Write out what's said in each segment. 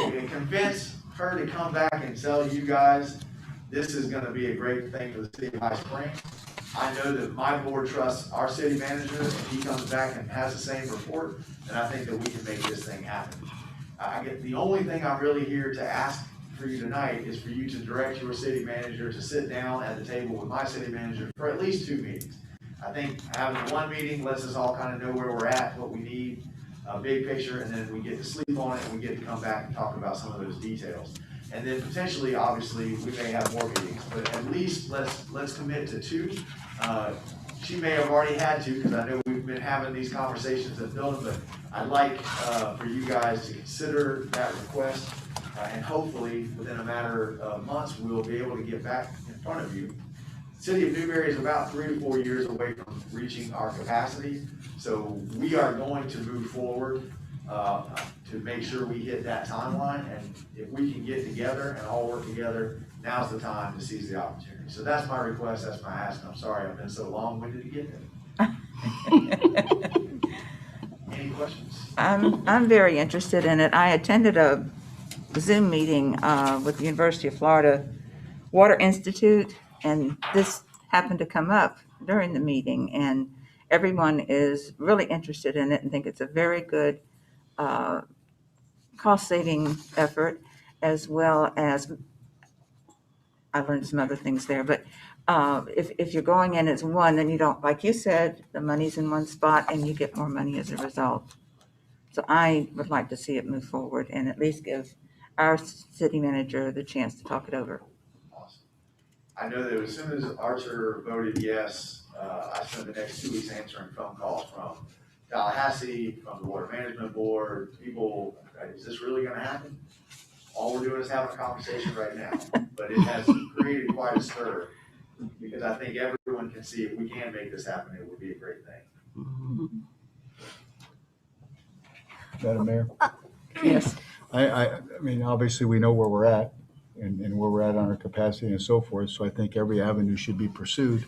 and convince her to come back and tell you guys this is going to be a great thing for the city of High Springs. I know that my board trusts our city manager, and he comes back and has the same report, and I think that we can make this thing happen. The only thing I'm really here to ask for you tonight is for you to direct your city manager to sit down at the table with my city manager for at least 2 meetings. I think having one meeting lets us all kind of know where we're at, what we need, a big picture, and then we get to sleep on it, and we get to come back and talk about some of those details. And then potentially, obviously, we may have more meetings, but at least let's commit to 2. She may have already had 2, because I know we've been having these conversations and building, but I'd like for you guys to consider that request, and hopefully within a matter of months, we'll be able to get back in front of you. The city of Newberry is about 3 to 4 years away from reaching our capacity, so we are going to move forward to make sure we hit that timeline, and if we can get together and all work together, now's the time to seize the opportunity. So that's my request, that's my ask. I'm sorry I've been so long-winded to get there. Any questions? I'm very interested in it. I attended a Zoom meeting with the University of Florida Water Institute, and this happened to come up during the meeting, and everyone is really interested in it and think it's a very good cost-saving effort, as well as I learned some other things there. But if you're going in as one, then you don't, like you said, the money's in one spot and you get more money as a result. So I would like to see it move forward and at least give our city manager the chance to talk it over. Awesome. I know that as soon as Archer voted yes, I spent the next 2 weeks answering phone calls from Tallahassee, from the Water Management Board, people, is this really gonna happen? All we're doing is having a conversation right now, but it has created quite a stir, because I think everyone can see if we can make this happen, it would be a great thing. Madam Mayor? Yes. I mean, obviously, we know where we're at and where we're at on our capacity and so forth, so I think every avenue should be pursued.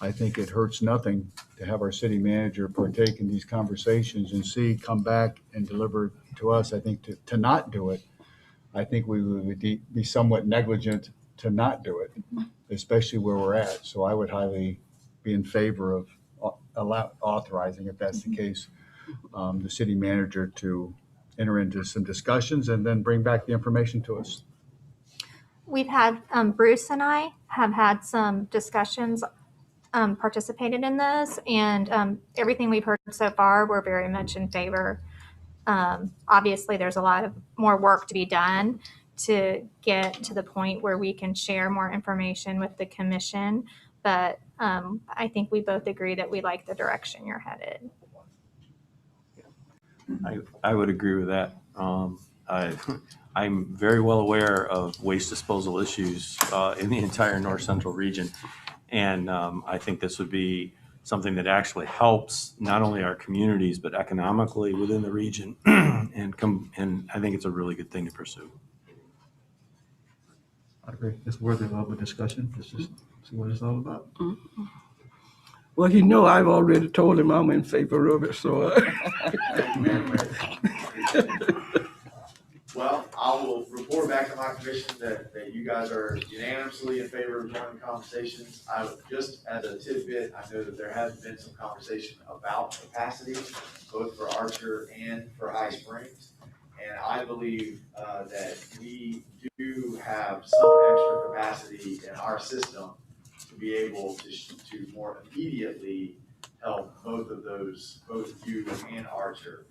I think it hurts nothing to have our city manager partake in these conversations and come back and deliver to us. I think to not do it, I think we would be somewhat negligent to not do it, especially where we're at. So I would highly be in favor of authorizing, if that's the case, the city manager to enter into some discussions and then bring back the information to us. We've had, Bruce and I have had some discussions, participated in this, and everything we've heard so far, we're very much in favor. Obviously, there's a lot of more work to be done to get to the point where we can share more information with the commission, but I think we both agree that we like the direction you're headed. I would agree with that. I'm very well aware of waste disposal issues in the entire North Central region. And I think this would be something that actually helps not only our communities, but economically within the region. and I think it's a really good thing to pursue. I agree. It's worthy of a discussion. Let's just see what it's all about. Well, you know, I've already told him I'm in favor of it, so. Well, I will report back to my commission that you guys are unanimously in favor of joining conversations. Just as a tidbit, I know that there has been some conversation about capacity, both for Archer and for High Springs. And I believe that we do have some extra capacity in our system to be able to more immediately help both of those, both you and Archer.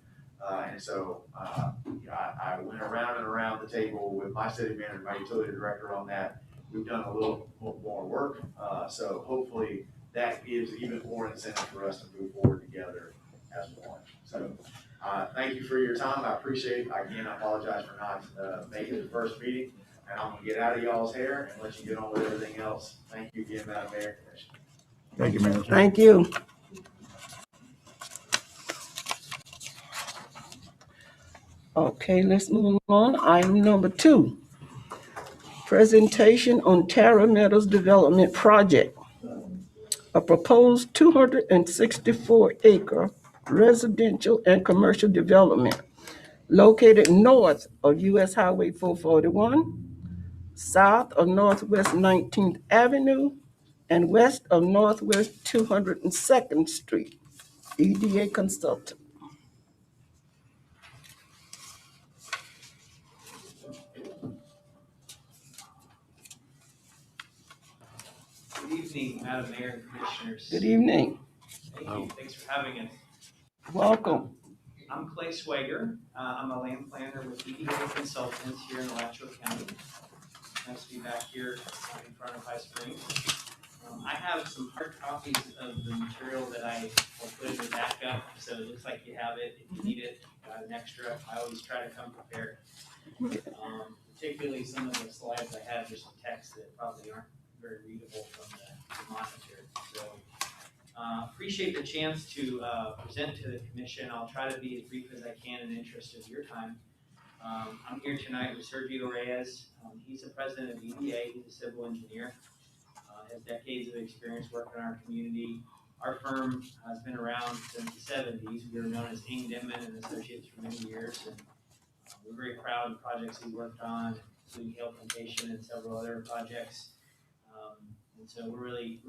And so, I went around and around the table with my city manager, my utility director on that. We've done a little more work. So hopefully that gives even more incentive for us to move forward together as one. So, thank you for your time. I appreciate it. Again, I apologize for not making the first meeting. And I'm gonna get out of y'all's hair and let you get on with everything else. Thank you again, Madam Mayor. Thank you, Mayor. Thank you. Okay, let's move on. Item number 2, presentation on Tara Meadows Development Project, a proposed 264-acre residential and commercial development located north of US Highway 441, south of Northwest 19th Avenue, and west of Northwest 202nd Street. EDA Consultant. Good evening, Madam Mayor and Commissioners. Good evening. Thank you. Thanks for having us. Welcome. I'm Clay Swager. I'm a land planner with EDA Consultants here in Alachua County. Nice to be back here in front of High Springs. I have some hard copies of the material that I will put in the backup, so it looks like you have it. If you need it, got an extra. I always try to come prepared. Particularly some of the slides I have, there's some text that probably aren't very readable from the monitor. So appreciate the chance to present to the commission. I'll try to be as brief as I can in the interest of your time. I'm here tonight with Sergio Reyes. He's the president of EDA. He's a civil engineer. Has decades of experience working in our community. Our firm has been around since the 70s. We were known as Ing Denman and Associates for many years. And we're very proud of the projects we worked on, including Hill Plantation and several other projects. And so we're really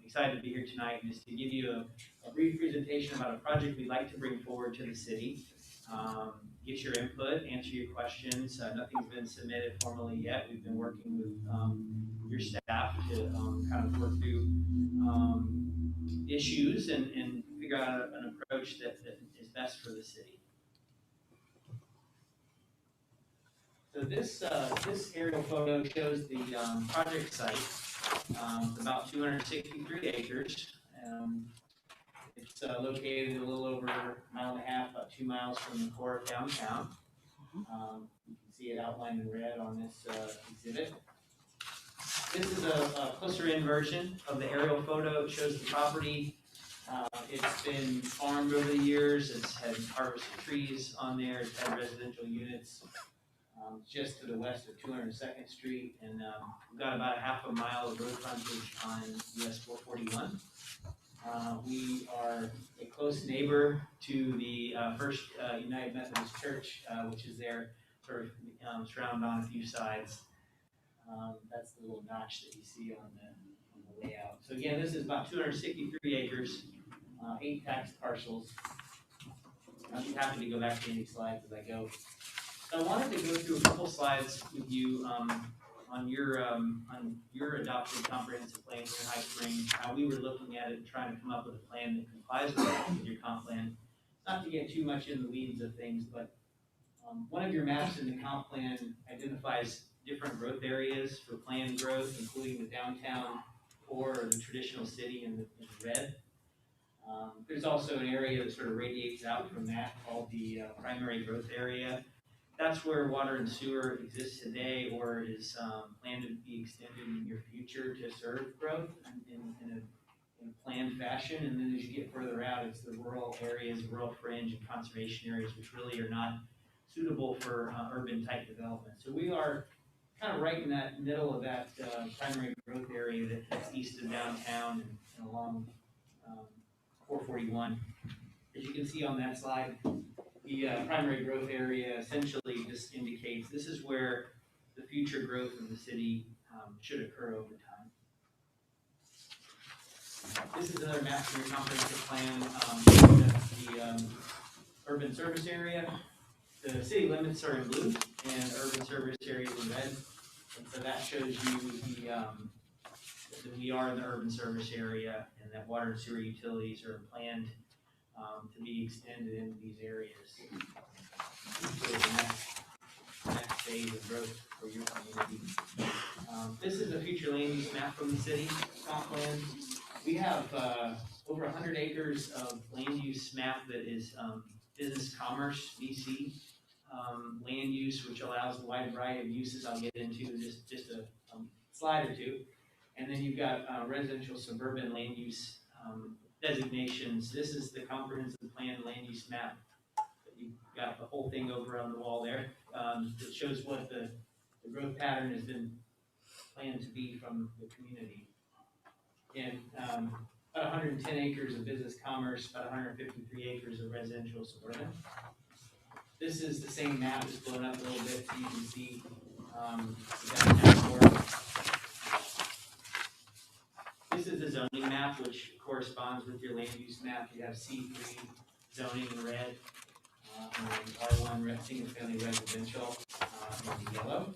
excited to be here tonight, and just to give you a brief presentation about a project we'd like to bring forward to the city. Get your input, answer your questions. Nothing's been submitted formally yet. We've been working with your staff to kind of work through issues and figure out an approach that is best for the city. So this aerial photo shows the project site. It's about 263 acres. It's located a little over a mile and a half, about 2 miles from the core of downtown. You can see it outlined in red on this exhibit. This is a closer in version of the aerial photo. It shows the property. It's been farmed over the years. It's had harvested trees on there. It's had residential units just to the west of 202nd Street. And we've got about a half a mile of road frontage on US 441. We are a close neighbor to the First United Methodist Church, which is there sort of surrounded on a few sides. That's the little notch that you see on the layout. So again, this is about 263 acres, 8 tax parcels. I'll be happy to go back to any slides as I go. So I wanted to go through a couple slides with you on your adopted comprehensive plan here in High Springs, how we were looking at it and trying to come up with a plan that complies with your comp plan. Not to get too much in the weeds of things, but one of your maps in the comp plan identifies different growth areas for planned growth, including the downtown core or the traditional city in the red. There's also an area that sort of radiates out from that called the primary growth area. That's where water and sewer exists today or is planned to be extended in your future to serve growth in a planned fashion. And then as you get further out, it's the rural areas, rural fringe and conservation areas, which really are not suitable for urban type development. So we are kind of right in that middle of that primary growth area that's east of downtown and along 441. As you can see on that slide, the primary growth area essentially just indicates this is where the future growth of the city should occur over time. This is another map from your comprehensive plan, the urban service area. The city limits are in blue and urban service area in red. And so that shows you that we are in the urban service area and that water and sewer utilities are planned to be extended into these areas. So the next phase of growth for your community. This is a future land use map from the city comp plan. We have over 100 acres of land use map that is business commerce, BC. Land use, which allows a wide variety of uses I'll get into in just a slide or two. And then you've got residential suburban land use designations. This is the comprehensive plan land use map. You've got the whole thing over on the wall there. It shows what the growth pattern has been planned to be from the community. And about 110 acres of business commerce, about 153 acres of residential suburban. This is the same map, just blown up a little bit so you can see, the downtown core. This is the zoning map, which corresponds with your land use map. You have C3 zoning in red, and then R1 single family residential, in the yellow.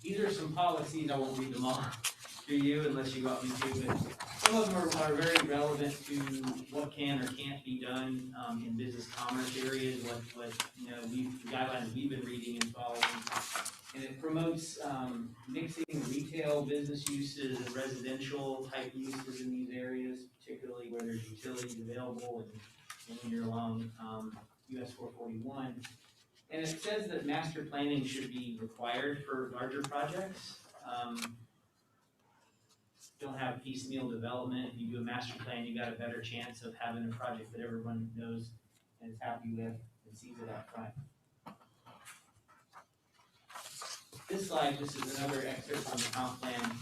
These are some policies, I won't read them all to you unless you want me to, but some of them are very relevant to what can or can't be done, in business commerce areas, what, the guidelines we've been reading and following. And it promotes, mixing retail business uses and residential type uses in these areas, particularly where there's utilities available and when you're along, US 441. And it says that master planning should be required for larger projects. Don't have piecemeal development. If you do a master plan, you got a better chance of having a project that everyone knows and is happy with and sees it up front. This slide, this is another excerpt from the comp plan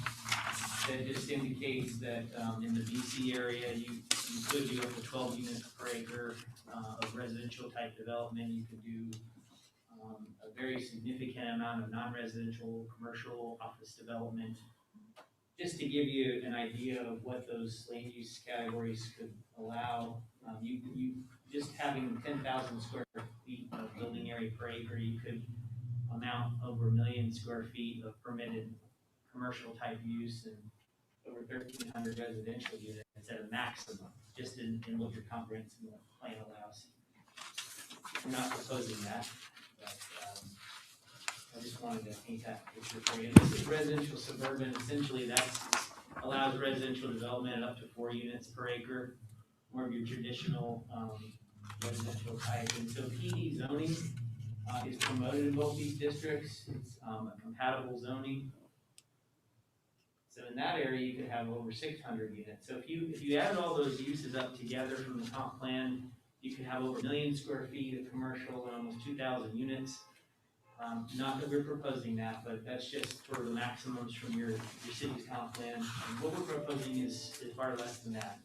that just indicates that in the BC area, you could do up to 12 units per acre of residential type development. You could do a very significant amount of non-residential commercial office development. Just to give you an idea of what those land use categories could allow, you just having 10,000 square feet of building area per acre, you could amount over 1 million square feet of permitted commercial type use and over 1,300 residential units at a maximum, just in what your comprehensive plan allows. We're not proposing that, but I just wanted to paint that picture for you. This is residential suburban. Essentially, that allows residential development up to 4 units per acre, more of your traditional residential type. And so PD zoning is promoted in both these districts. It's a compatible zoning. So in that area, you could have over 600 units. So if you added all those uses up together from the comp plan, you could have over 1 million square feet of commercial and almost 2,000 units. Not that we're proposing that, but that's just for the maximums from your city's comp plan. And what we're proposing is far less than that.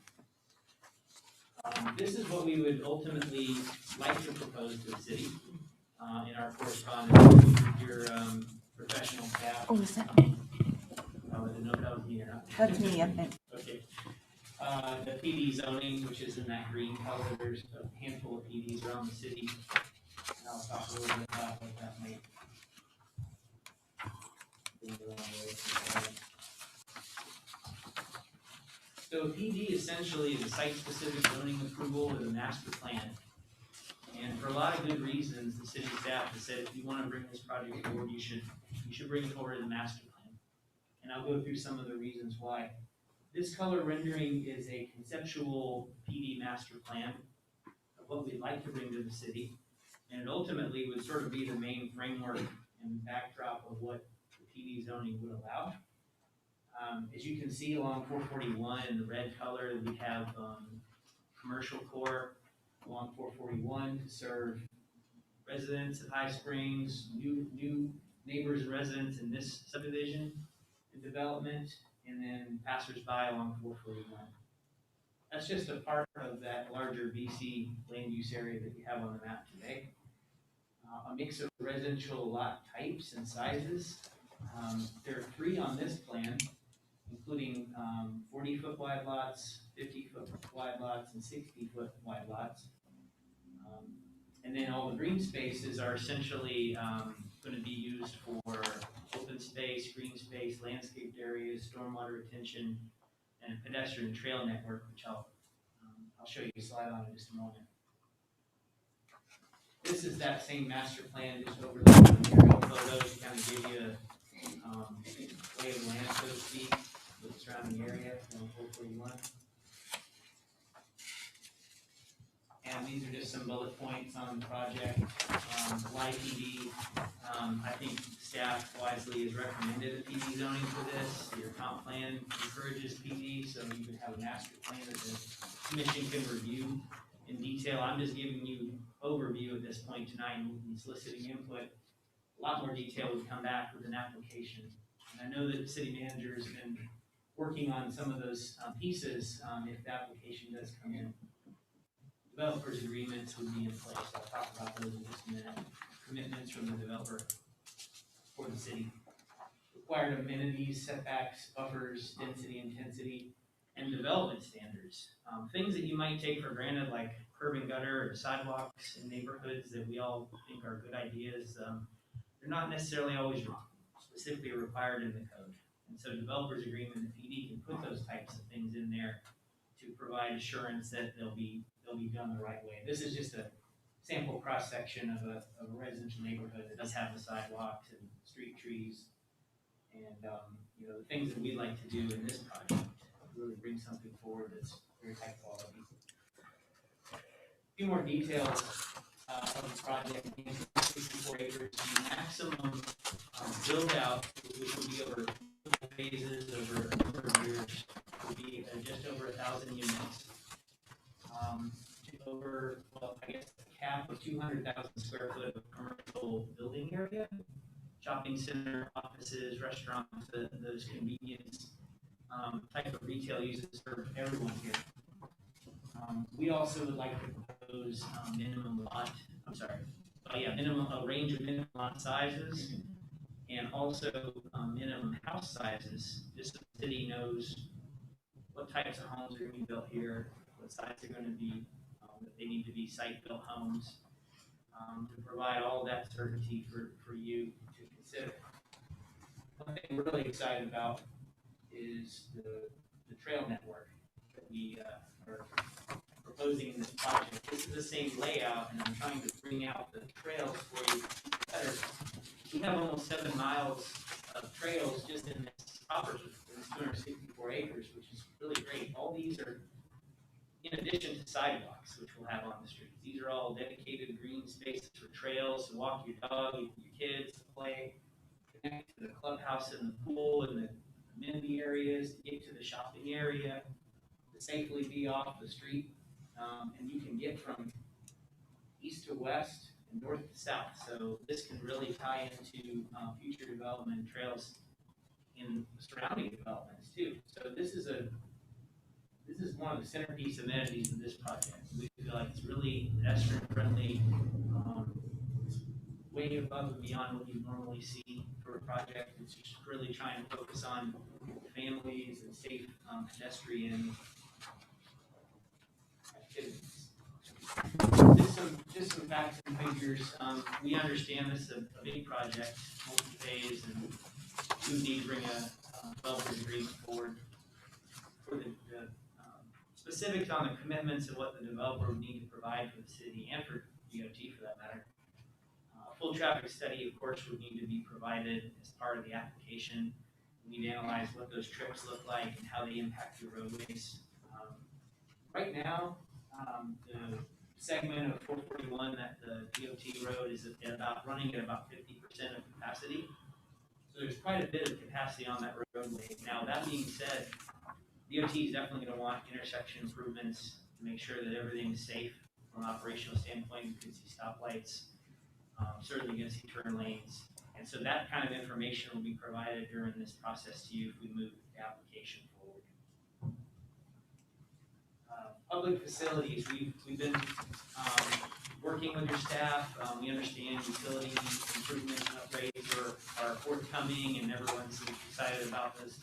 This is what we would ultimately like to propose to the city in our correspondence with your professional staff. Oh, is that me? I didn't know if that was me or not. That's me, I think. Okay. The PD zoning, which is in that green color, there's a handful of PDs around the city. And I'll talk a little bit about what that might be. So PD essentially is a site-specific zoning approval with a master plan. And for a lot of good reasons, the city staff has said, if you want to bring this project forward, you should bring it forward as a master plan. And I'll go through some of the reasons why. This color rendering is a conceptual PD master plan of what we'd like to bring to the city. And it ultimately would sort of be the main framework and backdrop of what the PD zoning would allow. As you can see along 441 in the red color, we have commercial core along 441 to serve residents of High Springs, new neighbors and residents in this subdivision and development, and then passersby along 441. That's just a part of that larger BC land use area that you have on the map today. A mix of residential lot types and sizes. There are 3 on this plan, including 40-foot wide lots, 50-foot wide lots, and 60-foot wide lots. And then all the green spaces are essentially going to be used for open space, green space, landscaped areas, stormwater retention, and pedestrian trail network, which I'll show you a slide on in just a moment. This is that same master plan, just over the aerial photos to kind of give you a lay of the land, so to speak, with the surrounding area on 441. And these are just some bullet points on the project. YPD, I think staff wisely has recommended a PD zoning for this. Your comp plan encourages PD, so you could have a master plan that the commission can review in detail. I'm just giving you overview at this point tonight and soliciting input. A lot more detail would come back with an application. And I know that the city manager has been working on some of those pieces if the application does come in. developers agreements would be in place. I'll talk about those in just a minute. Commitments from the developer for the city. Required amenities, setbacks, buffers, density, intensity, and development standards. Things that you might take for granted, like curb and gutter or sidewalks in neighborhoods that we all think are good ideas, they're not necessarily always specifically required in the code. And so developers agreement, the PD can put those types of things in there to provide assurance that they'll be done the right way. This is just a sample cross-section of a residential neighborhood that does have the sidewalks and street trees. And, you know, the things that we like to do in this project, really bring something forward that's very high quality. A few more details of the project. 64 acres, the maximum build out, which will be over phases over a number of years, will be just over 1,000 units. Over, well, I guess a cap of 200,000 square foot of commercial building area, shopping center, offices, restaurants, those convenience type of retail uses for everyone here. We also would like to propose a range of minimum lot sizes and also minimum house sizes, just so the city knows what types of homes are going to be built here, what size they're going to be, that they need to be site-built homes, to provide all that certainty for you to consider. One thing we're really excited about is the trail network that we are proposing in this project. This is the same layout, and I'm trying to bring out the trails for you better. We have almost 7 miles of trails just in this property, in this 264 acres, which is really great. All these are in addition to sidewalks, which we'll have on the streets. These are all dedicated green spaces for trails to walk your dog, your kids to play, connect to the clubhouse and the pool and the amenity areas, to get to the shopping area, to safely be off the street. And you can get from east to west and north to south. So this can really tie into future development and trails in surrounding developments too. So this is one of the centerpiece amenities of this project. We feel like it's really pedestrian friendly, way above and beyond what you normally see for a project. It's just really trying to focus on families and safe pedestrian activities. Just some facts and figures. We understand this is a big project, multi-phase, and we need to bring a developer's agreement forward for the specifics on the commitments of what the developer would need to provide for the city and for DOT for that matter. Full traffic study, of course, would need to be provided as part of the application. We need to analyze what those trips look like and how they impact the roadways. Right now, the segment of 441 that the DOT road is running at about 50% of capacity. So there's quite a bit of capacity on that roadway. Now, that being said, DOT is definitely going to want intersection improvements to make sure that everything's safe from an operational standpoint. You can see stoplights, certainly going to see turn lanes. And so that kind of information will be provided during this process to you if we move the application forward. Public facilities, we've been working with your staff. We understand utility improvements and upgrades are forthcoming, and everyone's excited about those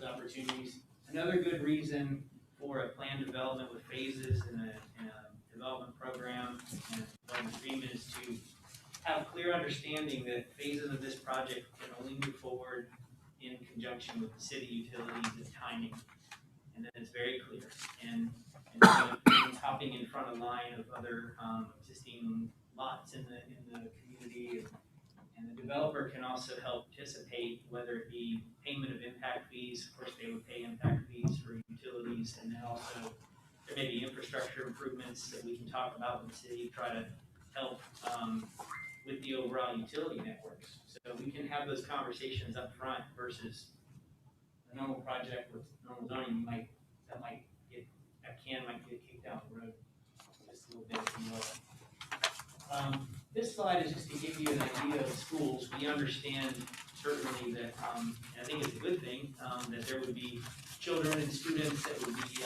opportunities. Another good reason for a planned development with phases and a development program and a development agreement is to have clear understanding that phases of this project can only move forward in conjunction with the city utilities and timing. And then it's very clear. And hopping in front of line of other existing lots in the community, and the developer can also help participate, whether it be payment of impact fees. Of course, they would pay impact fees for utilities, and then also there may be infrastructure improvements that we can talk about with the city, try to help with the overall utility networks. So we can have those conversations up front versus a normal project with normal zoning. That might get kicked down the road just a little bit, if you will. This slide is just to give you an idea of schools. We understand certainly that, and I think it's a good thing, that there would be children and students that would be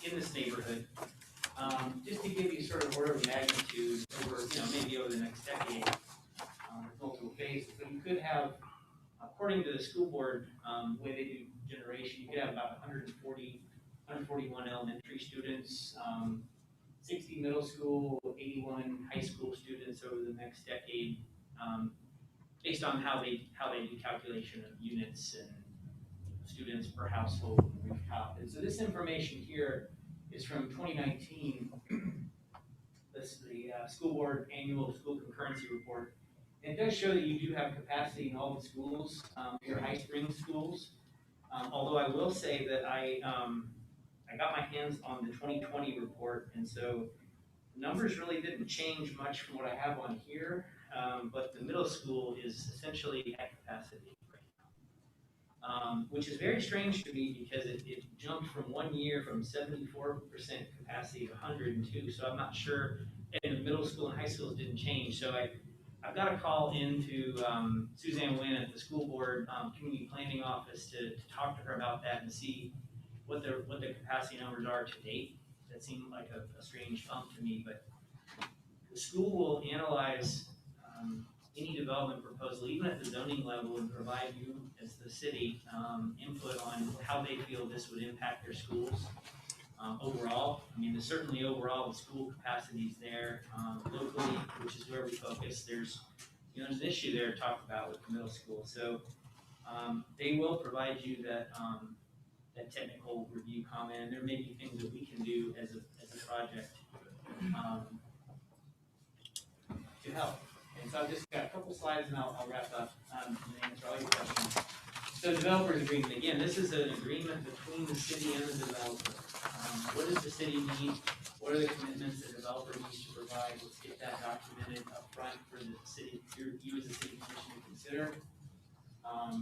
in this neighborhood. Just to give you sort of order of magnitude over, maybe over the next decade, multiple phases, but you could have, according to the school board, the way they do generation, you could have about 141 elementary students, 60 middle school, 81 high school students over the next decade, based on how they do calculation of units and students per household and rooftop. And so this information here is from 2019. This is the school board annual school concurrency report. And it does show that you do have capacity in all the schools, your High Springs schools. Although I will say that I got my hands on the 2020 report, and so numbers really didn't change much from what I have on here, but the middle school is essentially at capacity right now, which is very strange to me because it jumped from 1 year from 74% capacity to 102. So I'm not sure, and the middle school and high schools didn't change. So I've got a call into Suzanne Wynn at the school board community planning office to talk to her about that and see what the capacity numbers are to date. That seemed like a strange bump to me, but the school will analyze any development proposal, even at the zoning level, and provide you as the city input on how they feel this would impact their schools overall. I mean, there's certainly overall the school capacity is there. Locally, which is where we focus, there's an issue there to talk about with the middle school. So they will provide you that technical review comment, and there may be things that we can do as a project to help. And so I've just got a couple slides and I'll wrap up and answer all your questions. So developers agreement, again, this is an agreement between the city and the developer. What does the city need? What are the commitments the developer needs to provide? Let's get that documented up front for the city, you as a city commission to consider.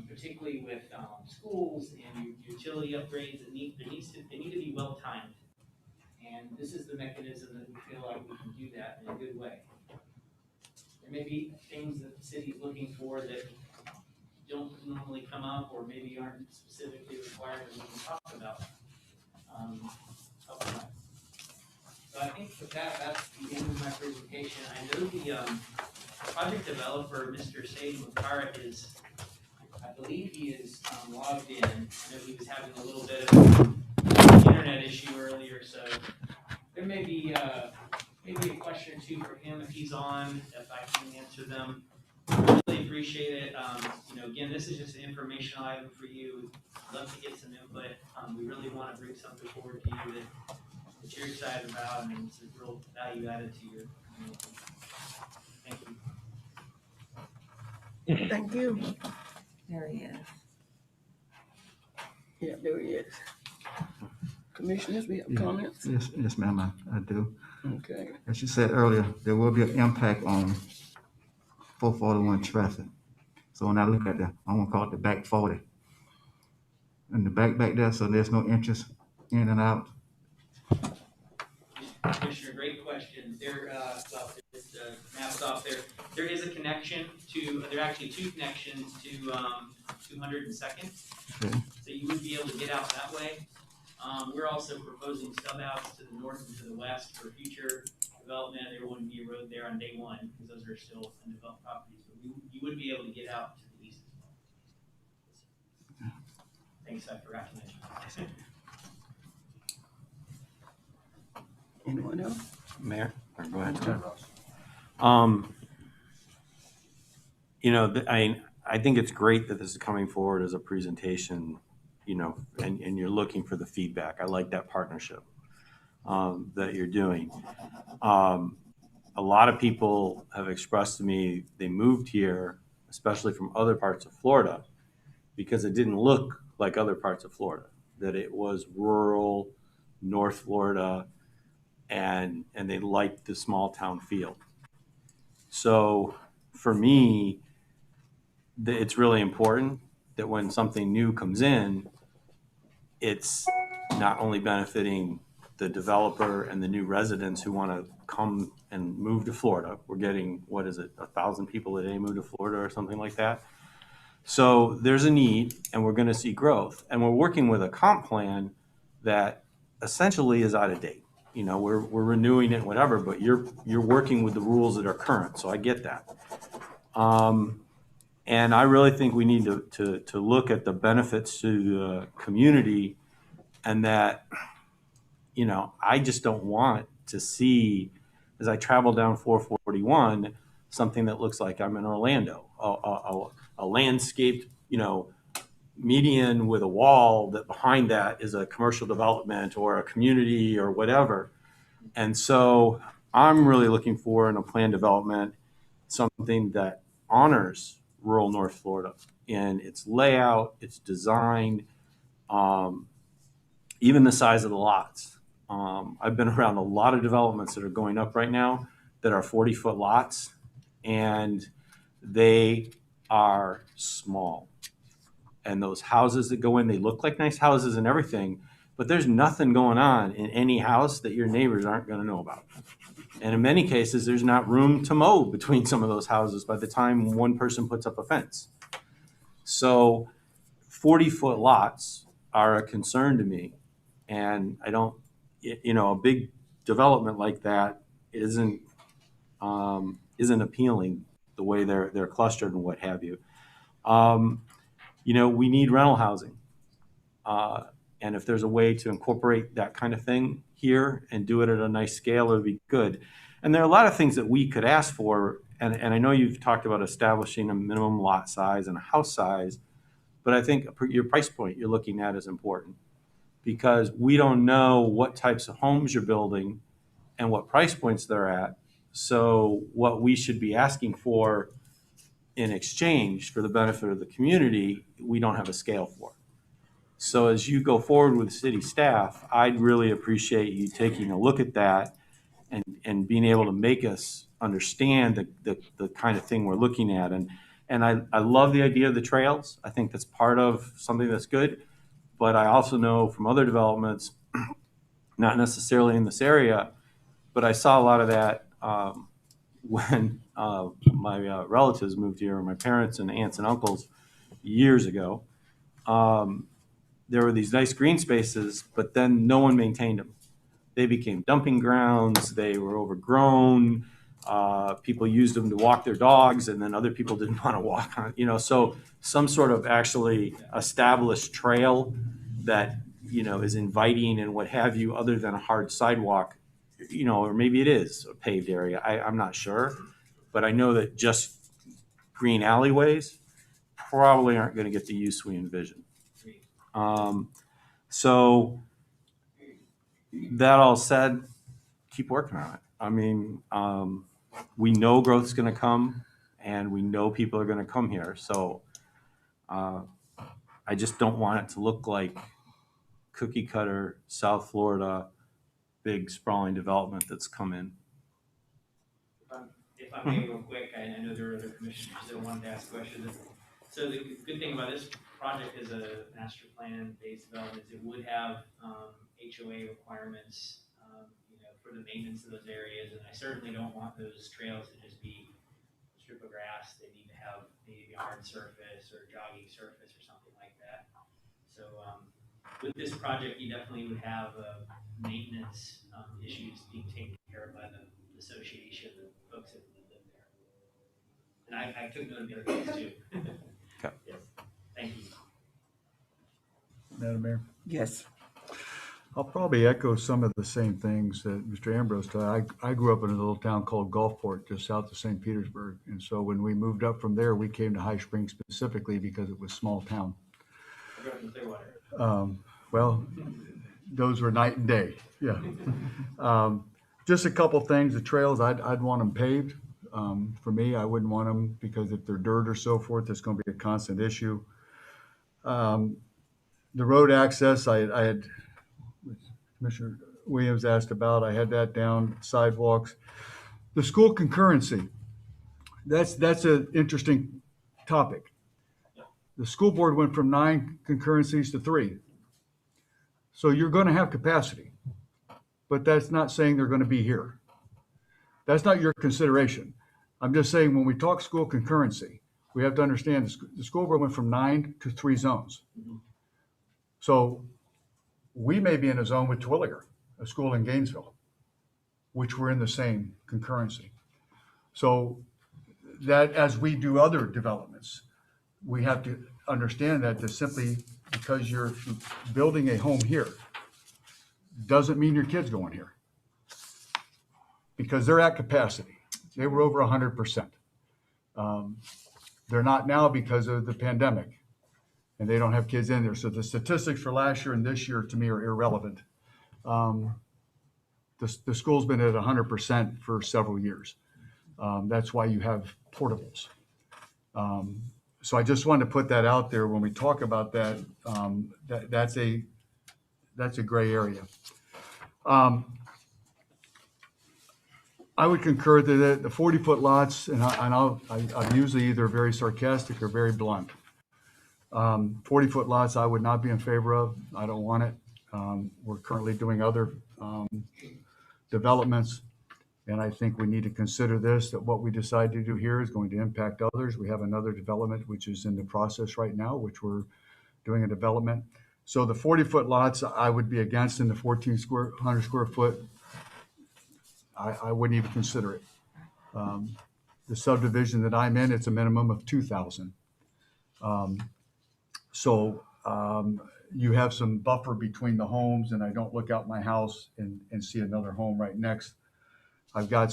Particularly with schools and utility upgrades, they need to be well timed. And this is the mechanism that we feel like we can do that in a good way. There may be things that the city is looking for that don't normally come up, or maybe aren't specifically required that we can talk about up front. So I think with that's the end of my presentation. I know the project developer, Mr. Said Mukhtar, I believe he is logged in. I know he was having a little bit of an internet issue earlier, so there may be maybe a question or two for him if he's on, if I can answer them. I really appreciate it. Again, this is just an informational item for you. I'd love to get some input. We really want to bring something forward to you that you're excited about, and it's a real value added to your community. Thank you. Thank you. There he is. Yeah, there he is. Commissioners, we have Yeah. comments? Yes, ma'am, I do. Okay. As you said earlier, there will be an impact on 441 traffic. So when I look at I want to call it the back 40. And the back there, so there's no interest in and out. Commissioner, great question. This map's off there. There is a connection there are actually two connections to 202nd. Okay. So you would be able to get out that way. We're also proposing stub outs to the north and to the west for future development. There wouldn't be a road there on day one because those are still undeveloped properties. But you would be able to get out to the east as well. Thanks, I forgot to mention. Anyone else? Mayor, or go ahead. Tom. I think it's great that this is coming forward as a presentation, and you're looking for the feedback. I like that partnership that you're doing. A lot of people have expressed to me they moved here, especially from other parts of Florida, because it didn't look like other parts of Florida, that it was rural, North Florida, and they liked the small town feel. So for me, it's really important that when something new comes in, it's not only benefiting the developer and the new residents who want to come and move to Florida. We're getting, 1,000 people a day move to Florida or something like that. So there's a need, and we're going to see growth. And we're working with a comp plan that essentially is out of date. you know, we're renewing it, whatever, but you're working with the rules that are current, so I get that. And I really think we need to look at the benefits to the community, and that, you know, I just don't want to see, as I travel down 441, something that looks like I'm in Orlando, a landscaped, you know, median with a wall that behind that is a commercial development or a community or whatever. And so I'm really looking for in a plan development something that honors rural North Florida in its layout, its design, even the size of the lots. I've been around a lot of developments that are going up right now that are 40-foot lots, and they are small. And those houses that go in, they look like nice houses and everything, but there's nothing going on in any house that your neighbors aren't going to know about. And in many cases, there's not room to mow between some of those houses by the time one person puts up a fence. So 40-foot lots are a concern to me. And I don't, you know, a big development like that isn't appealing the way they're clustered and what have you. You know, we need rental housing. And if there's a way to incorporate that kind of thing here and do it at a nice scale, it would be good. And there are a lot of things that we could ask for. And I know you've talked about establishing a minimum lot size and a house size, but I think your price point you're looking at is important, because we don't know what types of homes you're building and what price points they're at. So what we should be asking for in exchange for the benefit of the community, we don't have a scale for. So as you go forward with city staff, I'd really appreciate you taking a look at that and being able to make us understand the kind of thing we're looking at. And I love the idea of the trails. I think that's part of something that's good. But I also know from other developments, not necessarily in this area, but I saw a lot of that when my relatives moved here, my parents and aunts and uncles years ago. There were these nice green spaces, but then no one maintained them. They became dumping grounds. They were overgrown. People used them to walk their dogs, and then other people didn't want to walk on, you know, so some sort of actually established trail that, you know, is inviting and what have you, other than a hard sidewalk, you know, or maybe it is a paved area. I'm not sure, but I know that just green alleyways probably aren't going to get the use we envision. So that all said, keep working on it. I mean, we know growth's going to come, and we know people are going to come here. So I just don't want it to look like cookie cutter South Florida, big sprawling development that's come in. If I may, real quick, I know there are other commissioners that wanted to ask questions. So the good thing about this project is a master plan based development is it would have HOA requirements, you know, for the maintenance of those areas. And I certainly don't want those trails to just be a strip of grass. They need to have maybe a hard surface or jogging surface or something like that. So with this project, you definitely would have maintenance issues being taken care of by the association, the folks that live there. And I took note of the other things too. Okay. Yes. Thank you. Madam Mayor? Yes. I'll probably echo some of the same things that Mr. Ambrose did. I grew up in a little town called Gulfport, just south of St. Petersburg. And so when we moved up from there, we came to High Springs specifically because it was a small town. I grew up in Clearwater. Well, those were night and day, yeah. Just a couple things, the trails, I'd want them paved. For me, I wouldn't want them because if they're dirt or so forth, it's going to be a constant issue. The road access, I had, Commissioner Williams asked about, I had that down, sidewalks. The school concurrency, that's an interesting topic. The school board went from 9 concurrencies to 3. So you're going to have capacity, but that's not saying they're going to be here. That's not your consideration. I'm just saying when we talk school concurrency, we have to understand the school board went from 9 to 3 zones. So we may be in a zone with Terwilliger, a school in Gainesville. which were in the same concurrency. So that as we do other developments, we have to understand that simply because you're building a home here doesn't mean your kid's going here. Because they're at capacity. They were over 100%. They're not now because of the pandemic, and they don't have kids in there. So the statistics for last year and this year, to me, are irrelevant. The school's been at 100% for several years. That's why you have portables. So I just wanted to put that out there when we talk about that. That's a gray area. I would concur that the 40-foot lots, and I'm usually either very sarcastic or very blunt. 40-foot lots, I would not be in favor of. I don't want it. We're currently doing other developments, and I think we need to consider this, that what we decide to do here is going to impact others. We have another development which is in the process right now, which we're doing a development. So the 40-foot lots, I would be against. In the 1,400 square foot, I wouldn't even consider it. The subdivision that I'm in, it's a minimum of 2,000. So you have some buffer between the homes, and I don't look out my house and see another home right next. I've got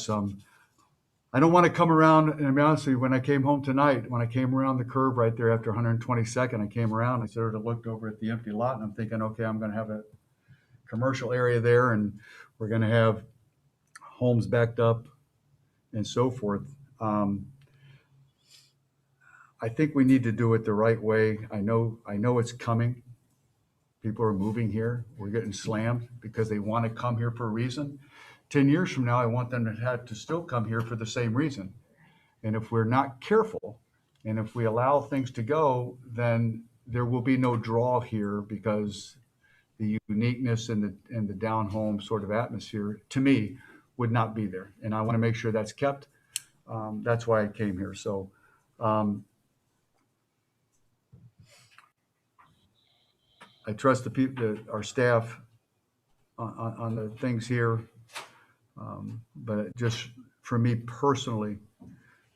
I don't want to come around, and to be honest with you, when I came home tonight, when I came around the curve right there after 122nd, I came around, I sort of looked over at the empty lot, and I'm thinking, okay, I'm going to have a commercial area there, and we're going to have homes backed up and so forth. I think we need to do it the right way. I know it's coming. People are moving here. We're getting slammed because they want to come here for a reason. 10 years from now, I want them to have to still come here for the same reason. And if we're not careful, and if we allow things to go, then there will be no draw here, because the uniqueness and the down home sort of atmosphere, to me, would not be there. And I want to make sure that's kept. That's why I came here. So I trust the people, our staff on the things here. But just for me personally,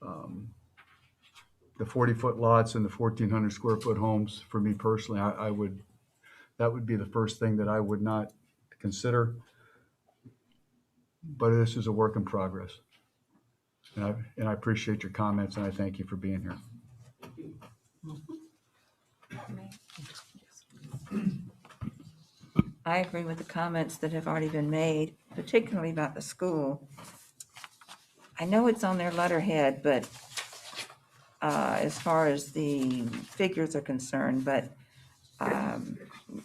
the 40-foot lots and the 1,400 square foot homes, for me personally, that would be the first thing that I would not consider. But this is a work in progress. And I appreciate your comments, and I thank you for being here. I agree with the comments that have already been made, particularly about the school. I know it's on their letterhead, but as far as the figures are concerned, but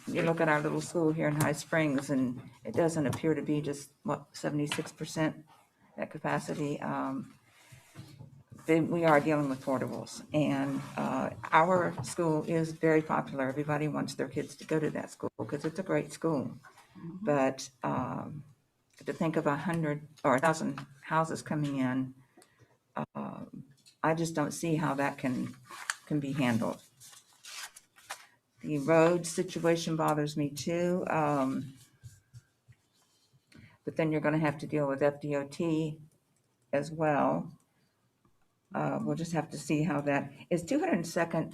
you look at our little school here in High Springs, and it doesn't appear to be just, 76% at capacity. We are dealing with portables, and our school is very popular. Everybody wants their kids to go to that school because it's a great school. But to think of 100 or 1,000 houses coming in, I just don't see how that can be handled. The road situation bothers me too. But then you're going to have to deal with FDOT as well. We'll just have to see how that is. 202nd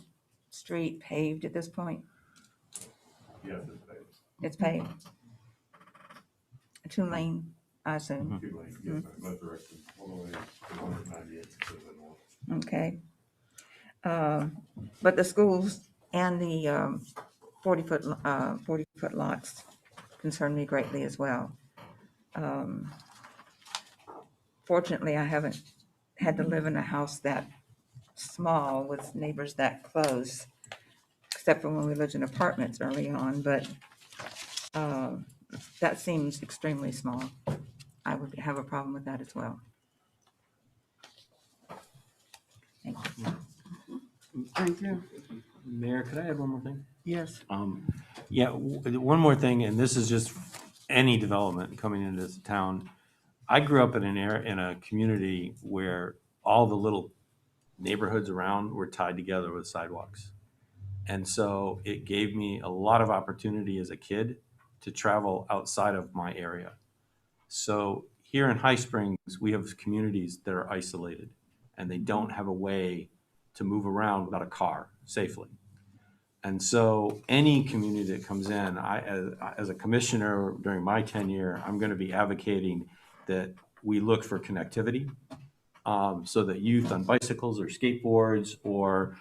Street paved at this point? Yes, it's paved. It's paved. A 2-lane, I assume. 2 lanes, yes, ma'am, both directions, all the way to 198 to the north. Okay. But the schools and the 40-foot lots concern me greatly as well. Fortunately, I haven't had to live in a house that small with neighbors that close, except for when we lived in apartments early on, but that seems extremely small. I would have a problem with that as well. Thank you. Thank you. Mayor, could I add one more thing? Yes. Yeah, one more thing, and this is just any development coming into this town. I grew up in a community where all the little neighborhoods around were tied together with sidewalks. And so it gave me a lot of opportunity as a kid to travel outside of my area. So here in High Springs, we have communities that are isolated and they don't have a way to move around without a car safely. And so any community that comes in, as a commissioner during my tenure, I'm going to be advocating that we look for connectivity, so that youth on bicycles or skateboards or,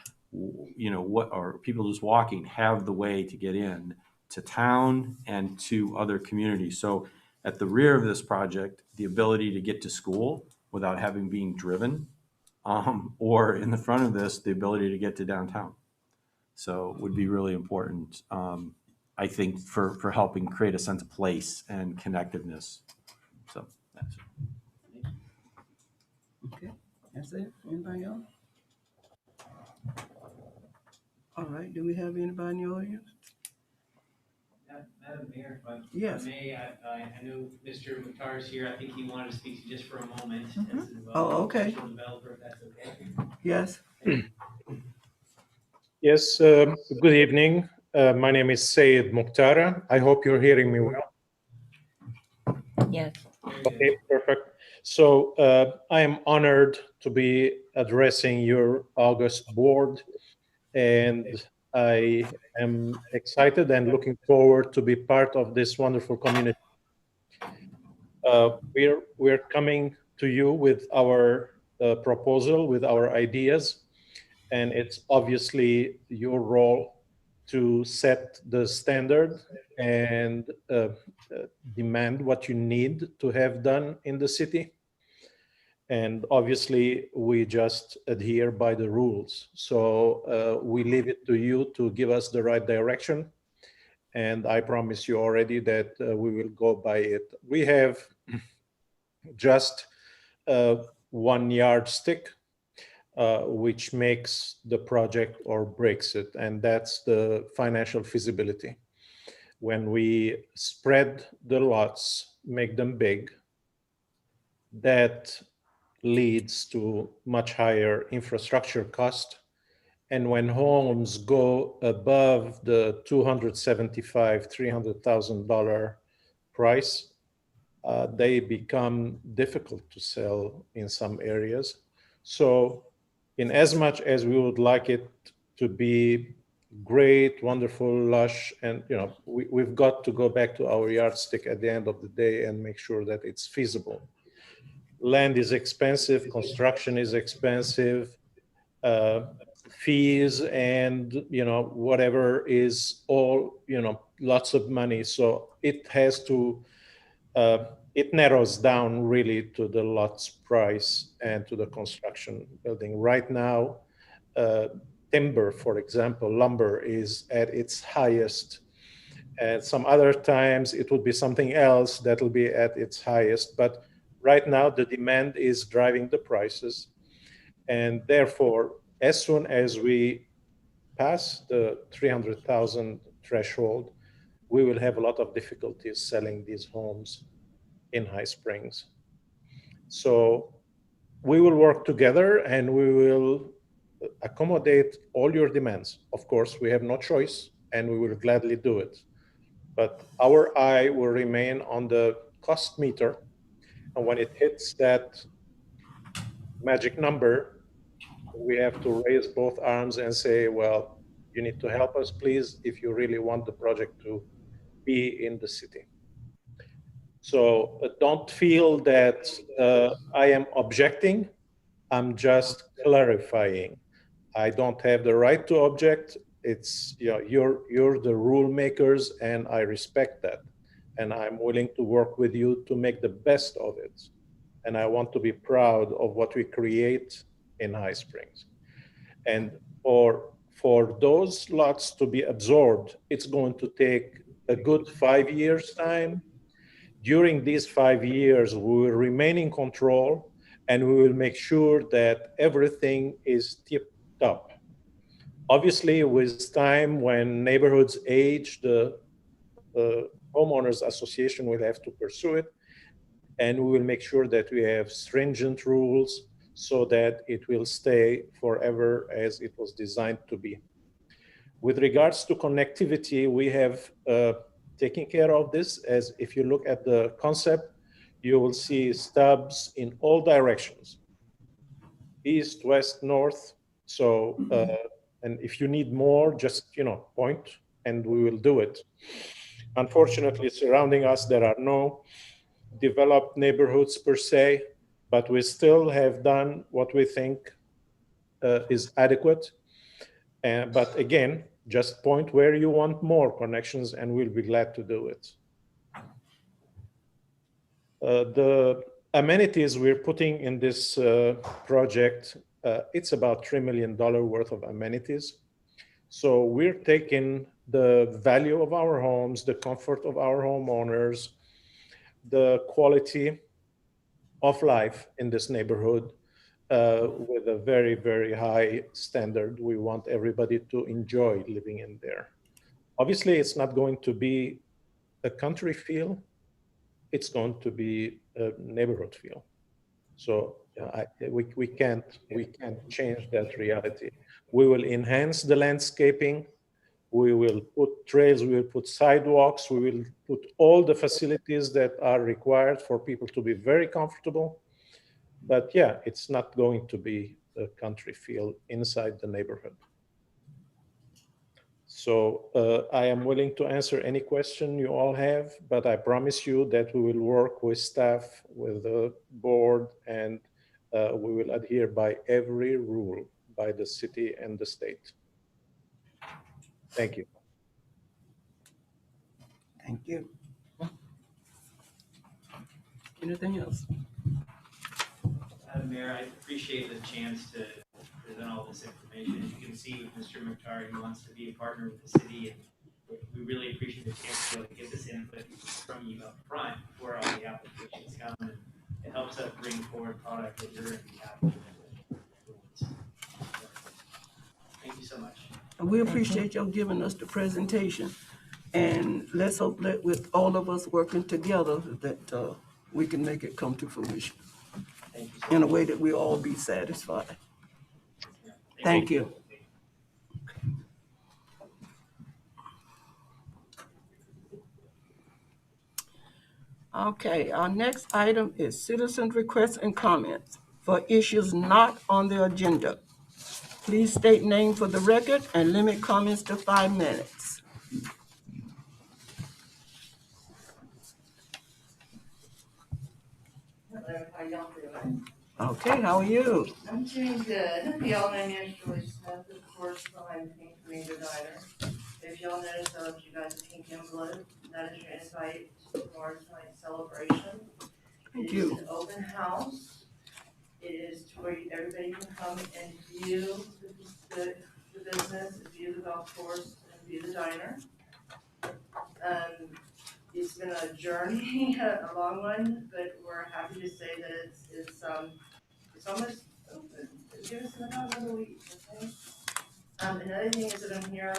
or people just walking have the way to get in to town and to other communities. So at the rear of this project, the ability to get to school without having been driven, or in the front of this, the ability to get to downtown. So would be really important, I think, for helping create a sense of place and connectiveness. So that's it. Okay, that's it. Anybody else? All right, do we have anybody in the audience? Madam Mayor, if I Yes. may, I know Mr. Mukhtar is here. I think he wanted to speak to you just for a moment. Mhm. As a, Oh, okay. professional developer, if that's okay. Yes. Yes, good evening. My name is Sayed Mukhtara. I hope you're hearing me well. Yes. Very good. Okay, perfect. So I am honored to be addressing your August board, and I am excited and looking forward to be part of this wonderful community. We're coming to you with our proposal, with our ideas, and it's obviously your role to set the standard and demand what you need to have done in the city. And obviously, we just adhere by the rules. So we leave it to you to give us the right direction. And I promise you already that we will go by it. We have just one yardstick, which makes the project or breaks it, and that's the financial feasibility. When we spread the lots, make them big, that leads to much higher infrastructure cost. And when homes go above the $275,000, $300,000 price, they become difficult to sell in some areas. So in as much as we would like it to be great, wonderful, lush, and we've got to go back to our yardstick at the end of the day and make sure that it's feasible. Land is expensive, construction is expensive, fees and whatever is all lots of money. So it has to it narrows down really to the lots price and to the construction building. Right now, timber, for example, lumber is at its highest. And some other times it would be something else that will be at its highest. But right now, the demand is driving the prices. And therefore, as soon as we pass the 300,000 threshold, we will have a lot of difficulties selling these homes in High Springs. So we will work together and we will accommodate all your demands. Of course, we have no choice and we will gladly do it. But our eye will remain on the cost meter. And when it hits that magic number, we have to raise both arms and say, well, you need to help us, please, if you really want the project to be in the city. So don't feel that I am objecting. I'm just clarifying. I don't have the right to object. It's you're the rule makers, and I respect that. And I'm willing to work with you to make the best of it. And I want to be proud of what we create in High Springs. And for those lots to be absorbed, it's going to take a good 5 years' time. During these 5 years, we will remain in control and we will make sure that everything is tipped up. Obviously, with time, when neighborhoods age, the homeowners association will have to pursue it. And we will make sure that we have stringent rules so that it will stay forever as it was designed to be. With regards to connectivity, we have taken care of this. As if you look at the concept, You will see stubs in all directions, east, west, north. So, and if you need more, just, point and we will do it. Unfortunately, surrounding us, there are no developed neighborhoods per se, but we still have done what we think is adequate. But again, just point where you want more connections and we'll be glad to do it. The amenities we're putting in this project, it's about $3 million worth of amenities. So we're taking the value of our homes, the comfort of our homeowners, the quality of life in this neighborhood with a very, very high standard. We want everybody to enjoy living in there. Obviously, it's not going to be a country feel. It's going to be a neighborhood feel. So we can't change that reality. We will enhance the landscaping. We will put trails, we will put sidewalks, we will put all the facilities that are required for people to be very comfortable. But yeah, it's not going to be a country feel inside the neighborhood. So I am willing to answer any question you all have, but I promise you that we will work with staff, with the board, and we will adhere by every rule by the city and the state. Thank you. Thank you. Anything else? Mayor, I appreciate the chance to present all this information. As you can see with Mr. Mukhtar, he wants to be a partner with the city, and we really appreciate the chance to be able to get this input from you up front before all the applications come, and it helps us bring forward product that you're going to be happy with. Thank you so much. We appreciate your giving us the presentation. And let's hope that with all of us working together that we can make it come to fruition Thank you so in a much. way that we all be satisfied. Thank you. Okay, our next item is citizen requests and comments for issues not on the agenda. Please state name for the record and limit comments to 5 minutes. Hello, how y'all doing? Okay, how are you? I'm doing good. Y'all know me as Joyce Smith, of course, behind Pink Flamingo Diner. If y'all notice, I left you guys a pink envelope. That is your invite to tomorrow's night celebration. Thank It is you. an open house. It is to where everybody can come and view the business, view the golf course, and view the diner. It's been a journey, a long one, but we're happy to say that it's almost open. Give us about another week, okay? Another thing is that I'm here,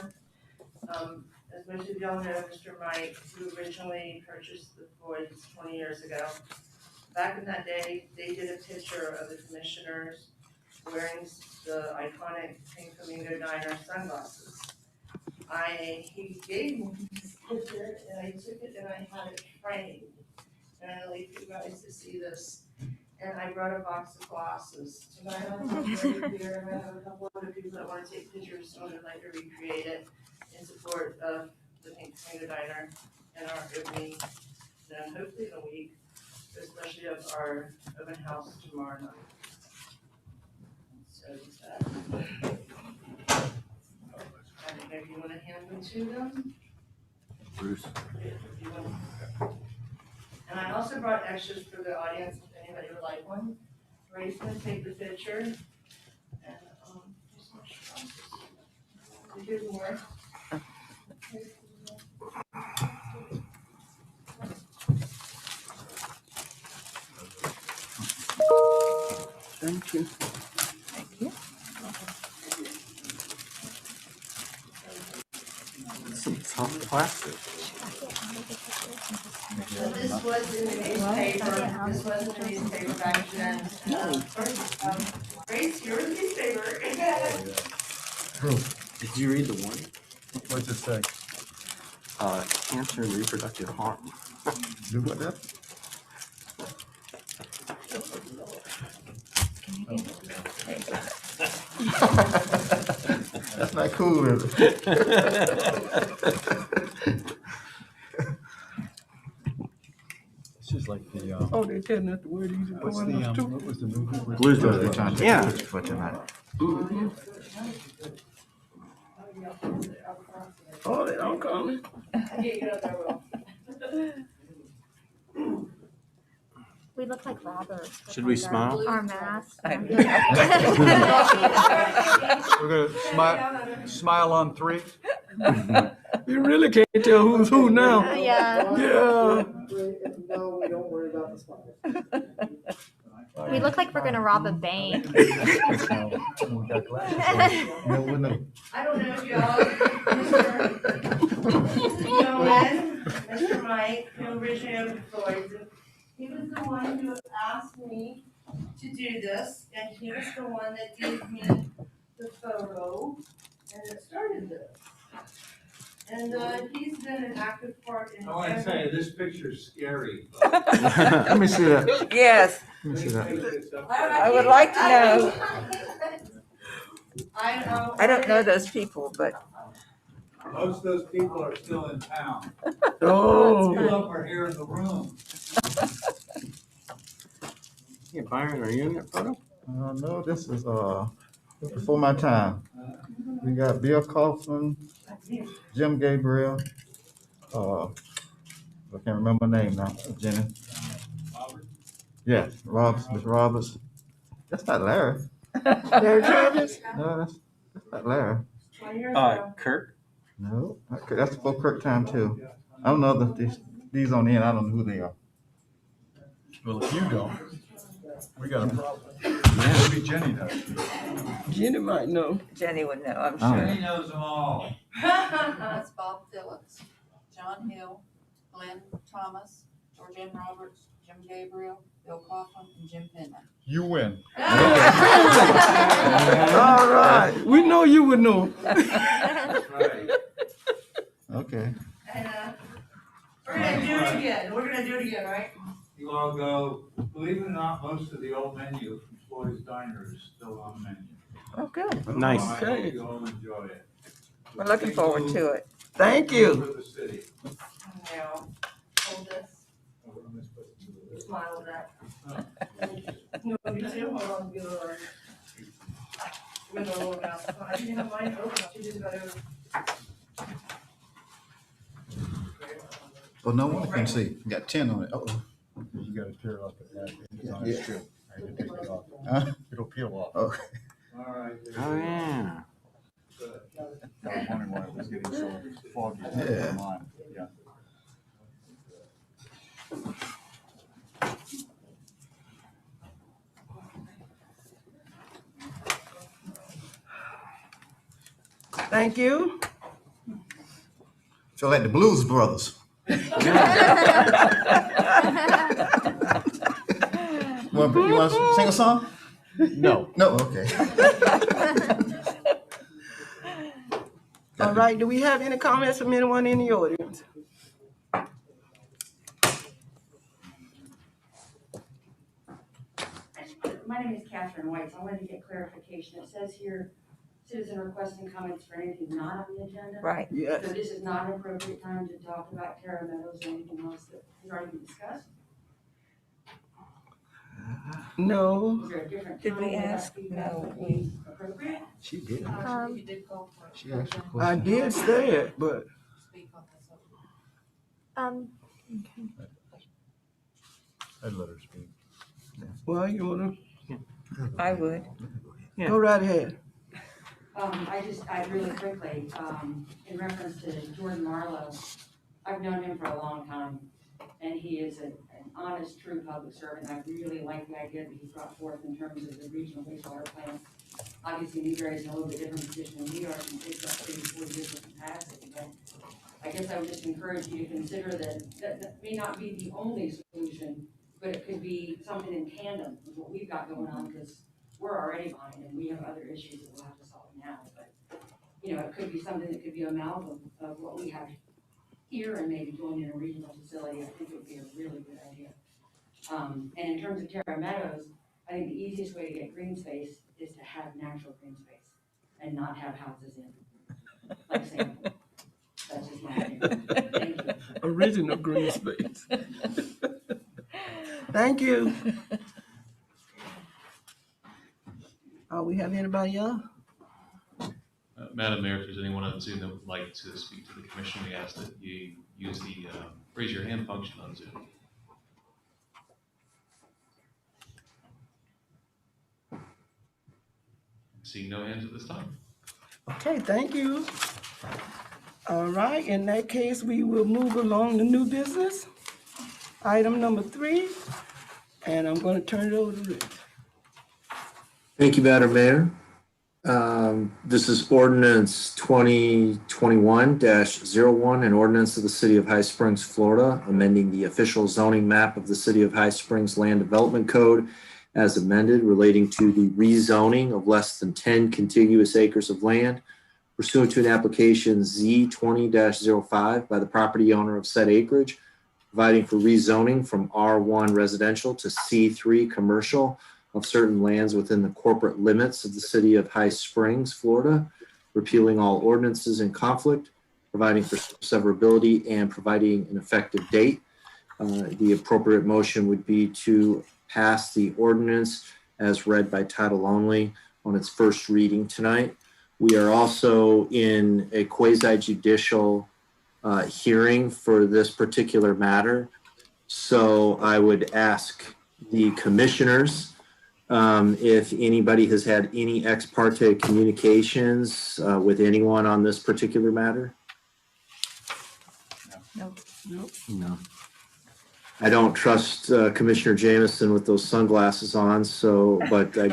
as most of y'all know, Mr. Mike, who originally purchased the Floyd's 20 years ago. Back in that day, they did a picture of the commissioners wearing the iconic Pink Flamingo Diner sunglasses. He gave me this picture and I took it and I had it framed. And I'd like you guys to see this. And I brought a box of glasses. Tonight I'm right here and I have a couple other people that want to take pictures, so I'd like to recreate it in support of the Pink Flamingo Diner and our opening, then hopefully in a week, especially of our open house tomorrow night. So is that. If you want to hand them to them. Bruce. And I also brought extras for the audience, if anybody would like one. Ray's gonna take the picture. And, just want to here's more. Thank you. Thank you. Some tough plastic. So this was in the newspaper, this was in the newspaper back then. Grace, you're in the newspaper. Did you read the one? What's it say? Cancer and reproductive harm. Do what now? That's not cool, is it? It's just like the, Oh, they telling us to wear these what's the, going up too. what was the movie? with- Blues They're Brothers. trying to take Yeah. a picture for tonight. Oh, they don't coming. We look like robbers. with Should we like smile? Our masks. We're gonna smile on three. You really can't tell who's who now. Yeah, Yeah. No, we don't worry about the smiles. we look like we're gonna rob a bank. We got glasses on. No, we know. I don't know if y'all, Mr. Yeoman, Mr. Mike, who originally owned Floyd's, and he was the one who asked me to do this, and he was the one that gave me the photo, and that started this. And, he's been an active part in. I want to say, this picture's scary. Let me see that. Yes, Let me see that. I would like to know. I know. I don't know those people, but Most of those people are still in town. Oh. Two of them are here in the room. Yeah, Byron, are you in that photo? No, this is, before my time. We got Bill Kaufman, Jim Gabriel, I can't remember my name now, Jenny. Yes, Mr. Roberts. That's not Larry. Larry Travis? No, that's not Larry. 20 years ago. Kurt? No, that's before Kirk time too. I don't know that these on the end, I don't know who they are. Well, if you don't, we got a problem. Maybe Jenny knows. Jenny might know. Jenny would know, I'm Oh. sure. He knows them all. That's Bob Phillips, John Hill, Glenn Thomas, Georgianne Roberts, Jim Gabriel, Bill Coughlin, and Jim Penman. You win. All right. We know you would know. That's right. Okay. And, we're gonna do it again, right? You all go, believe it or not, most of the old menu from Floyd's Diner is still on the menu. Oh, good. Nice. I Okay. hope you all enjoy it. We're looking forward to it. Thank you. For the city. Now, hold this, smile at that. You want me to? Hold on, give it a word. With a little mouth. I didn't have mine open, she just got over. Well, no one can see. You got 10 on it. Uh-oh. You gotta tear off the back. It's on Yeah. its strip. I can take it off. Huh? It'll peel off. Oh. All right. Oh, yeah. I was wondering why it was getting so foggy. Yeah. Yeah. Thank you. Feel like the Blues Brothers. You want to sing a song? No. No, okay. All right. Do we have any comments from anyone in the audience? My name is Catherine White, so I wanted to get clarification. It says here, citizen requesting comments for anything not on the agenda. Right. Yes. So this is not an appropriate time to talk about Terra Meadows or anything else that has already been discussed? No. Is there a different Did time we that ask? feedback No, would be appropriate? She did. Um, She asked a I question. did say it, but Speak on this subject. I'd let her speak. well, you wanna I would. Yeah. go right ahead. I really quickly, in reference to Jordan Marlowe, I've known him for a long time, and he is an honest, true public servant. I really like the idea that he brought forth in terms of the regional wastewater plant. Obviously, Newberry's in a little bit different position than we are, and they've got 34 years of capacity, but I guess I would just encourage you to consider that may not be the only solution, but it could be something in tandem with what we've got going on, because we're already behind and we have other issues that we'll have to solve now. But, it could be something that could be amalgam of what we have here and maybe going in a regional facility. I think it would be a really good idea. And in terms of Terra Meadows, I think the easiest way to get green space is to have natural green space and not have houses in, like Sanford. That's just my opinion. Thank you. Original green space. Thank you. We have anybody else? Madam Mayor, if there's anyone on Zoom that would like to speak to the commission, we ask that you use the raise your hand function on Zoom. Seeing no hands at this time. Okay, thank you. All right, in that case, we will move along to new business. Item number 3, and I'm going to turn it over to Rick. Thank you, Madam Mayor. This is ordinance 2021-01, an ordinance of the City of High Springs, Florida, amending the official zoning map of the City of High Springs Land Development Code as amended relating to the rezoning of less than 10 contiguous acres of land pursuant to an application Z20-05 by the property owner of said acreage, providing for rezoning from R1 residential to C3 commercial of certain lands within the corporate limits of the City of High Springs, Florida, repealing all ordinances in conflict, providing for severability, and providing an effective date. The appropriate motion would be to pass the ordinance as read by title only on its first reading tonight. We are also in a quasi-judicial hearing for this particular matter. So I would ask the commissioners if anybody has had any ex parte communications with anyone on this particular matter. Nope. No. I don't trust Commissioner Jameson with those sunglasses on, so, but I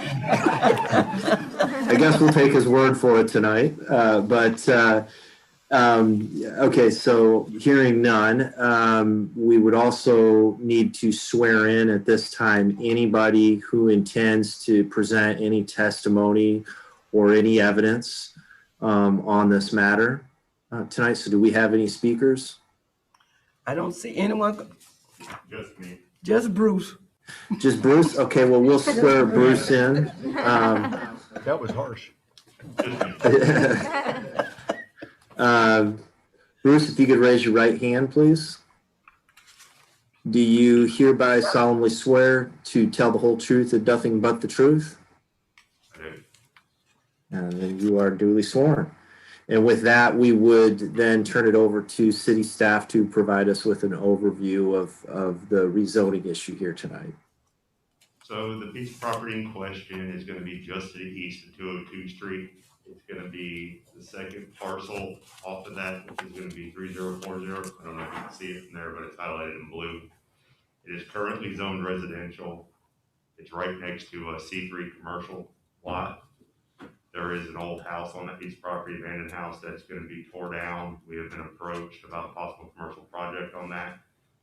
guess we'll take his word for it tonight. Okay, so hearing none, we would also need to swear in at this time anybody who intends to present any testimony or any evidence on this matter tonight. So do we have any speakers? I don't see anyone. Just me. Just Bruce. Just Bruce? Okay, well, we'll swear Bruce in. That was harsh. Bruce, if you could raise your right hand, please. Do you hereby solemnly swear to tell the whole truth and nothing but the truth? I do. And then you are duly sworn. And with that, we would then turn it over to city staff to provide us with an overview of the rezoning issue here tonight. So the piece of property in question is going to be just to the east of 202 Street. It's going to be the second parcel off of that, which is going to be 3040. I don't know if you can see it from there, but it's highlighted in blue. It is currently zoned residential. It's right next to a C3 commercial lot. There is an old house on that piece of property, abandoned house, that's going to be tore down. We have been approached about a possible commercial project on that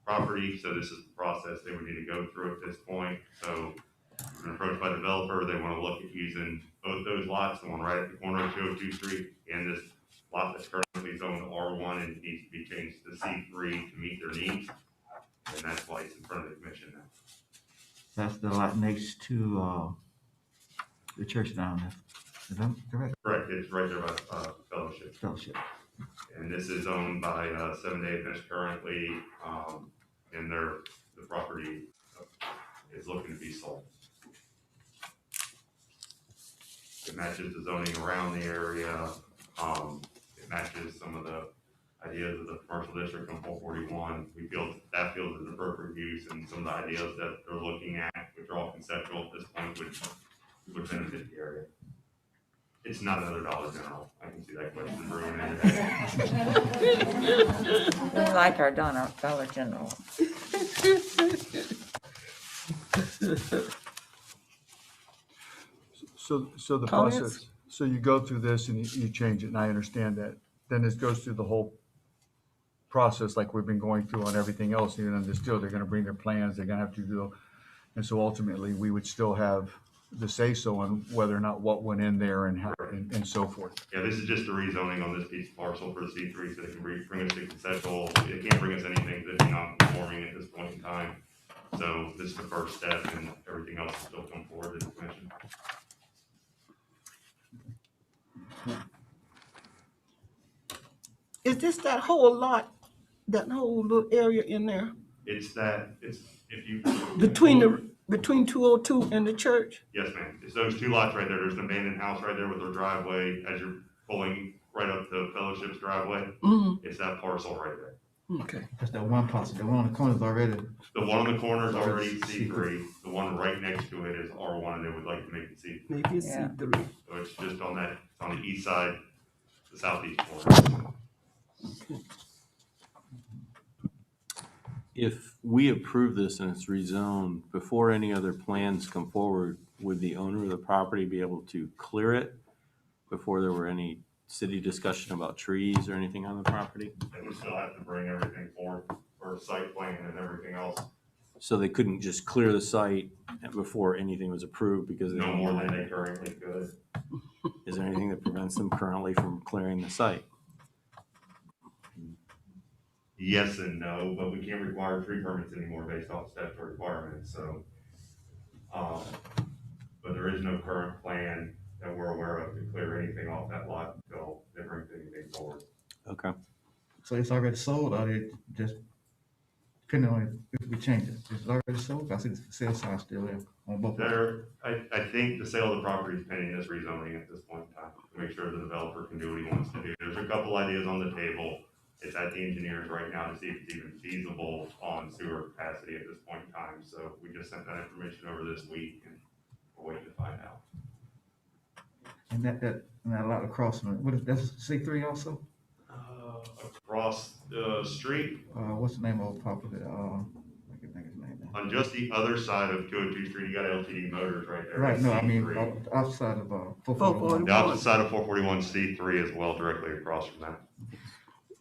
property. So this is the process they would need to go through at this point. So we've been approached by the developer. They want to look at using both those lots, the one right at the corner of 202 Street and this lot that's currently zoned R1 and needs to be changed to C3 to meet their needs. And that's why it's in front of the commission now. That's the lot next to the church down there. Is that correct? Correct, it's right there by Fellowship. Fellowship. And this is owned by 7 Day Adventist currently, and the property is looking to be sold. It matches the zoning around the area. It matches some of the ideas of the commercial district on 441. We feel that feels is appropriate use, and some of the ideas that they're looking at, which are all conceptual at this point, would benefit the area. It's not another Dollar General. I can see that question brewing in. We like our Dollar General. So the Comments? process, so you go through this and you change it, and I understand that. Then it goes through the whole process like we've been going through on everything else, even on this deal. They're gonna bring their plans, they're gonna have to do, and so ultimately, we would still have the say-so on whether or not what went in there and how, and so forth. Yeah, this is just a rezoning on this piece of parcel for the C3, so they can bring us to conceptual. They can't bring us anything that's non-conforming at this point in time. So this is the first step, and everything else will still come forward to the commission. Is this that whole lot, that whole little area in there It's if you. between 202 and the church? Yes, ma'am. It's those two lots right there. There's an abandoned house right there with their driveway as you're pulling right up to Fellowship's driveway. Mm-hmm. It's that parcel right there. Okay. That's that one parcel, the one on the corner is already. The one on the corner is already C3. The one right next to it is R1, and they would like to make it C3. Make it Yeah. C3. So it's just on that, it's on the east side, the southeast corner. If we approve this and it's rezoned, before any other plans come forward, would the owner of the property be able to clear it before there were any city discussion about trees or anything on the property? And we still have to bring everything forward for site plan and everything else. So they couldn't just clear the site before anything was approved because they No don't more want than to? they currently could. Is there anything that prevents them currently from clearing the site? Yes and no, but we can't require tree permits anymore based off statutory requirements, so. But there is no current plan that we're aware of to clear anything off that lot until they bring anything forward. Okay. So it's already sold, or they just, depending on if we change it, it's already sold? I see the sale sign still there on both. I think the sale of the property is pending this rezoning at this point in time, to make sure the developer can do what he wants to do. There's a couple ideas on the table. It's at the engineers right now to see if it's even feasible on sewer capacity at this point in time. So we just sent that information over this week, and we're waiting to find out. And that lot across from it, what is, that's C3 also? Across the street, What's the name of the property? I can think of his name now. on just the other side of 202 Street, you got LTD Motors right there. Right, no, I mean, C3. outside of, 441. The opposite side of 441 C3 as well, directly across from that.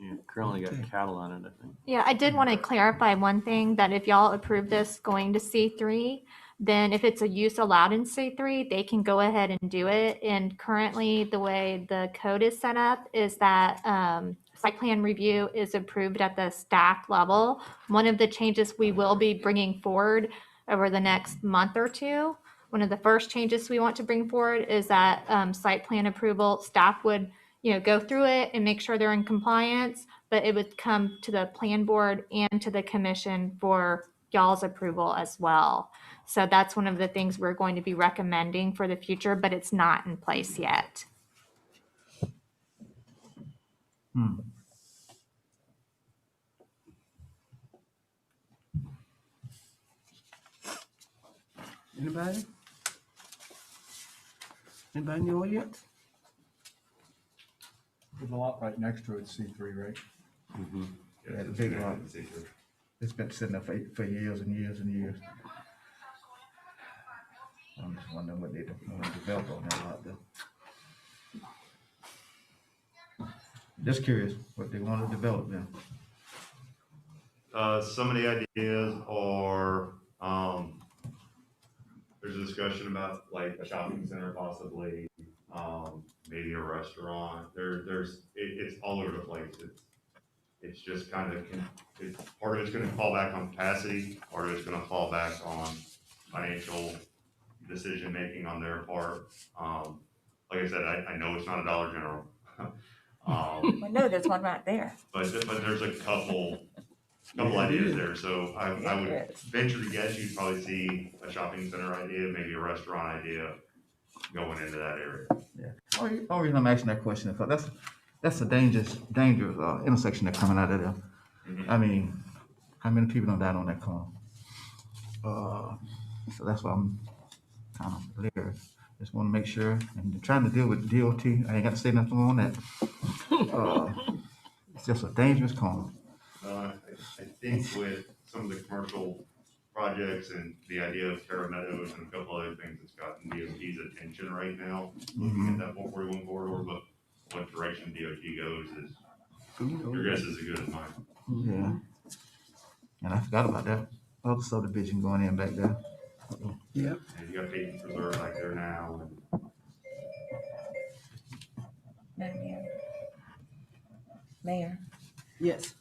Yeah, currently got cattle on it, I think. Yeah, I did want to clarify one thing, that if y'all approve this going to C3, then if it's a use allowed in C3, they can go ahead and do it. And currently, the way the code is set up is that site plan review is approved at the staff level. One of the changes we will be bringing forward over the next month or two, one of the first changes we want to bring forward is that site plan approval, staff would go through it and make sure they're in compliance, but it would come to the plan board and to the commission for y'all's approval as well. So that's one of the things we're going to be recommending for the future, but it's not in place yet. Anybody? Anybody know it yet? There's a lot right next to it, C3, right? Mm-hmm. Yeah, the big lot. It's been sitting there for years and years and years. I'm just wondering what they want to develop on that lot though. Just curious what they want to develop now. Some of the ideas are, there's a discussion about like a shopping center possibly, maybe a restaurant. It's all over the place. It's just kind of, part of it's gonna fall back on capacity, part of it's gonna fall back on financial decision-making on their part. Like I said, I know it's not a Dollar General. Well, no, there's one right there. But there's a couple ideas there, so I would venture to guess you'd probably see a shopping center idea, maybe a restaurant idea going into that area. Yeah. Only reason I'm asking that question is because that's a dangerous intersection that's coming out of there. Mhm. I mean, how many people don't die on that corner? So that's why I'm kind of leery. Just want to make sure, and trying to deal with DOT, I ain't got to say nothing more on that. It's just a dangerous corner. I think with some of the commercial projects and the idea of Terra Meadows and a couple other things that's gotten DOT's attention right now, looking at that 441 corridor, but what direction DOT goes is, your guess is as good as mine. Yeah. And I forgot about that other subdivision going in back there. Yep. And you got Peyton Preserve back there now, and Mayor. Yes.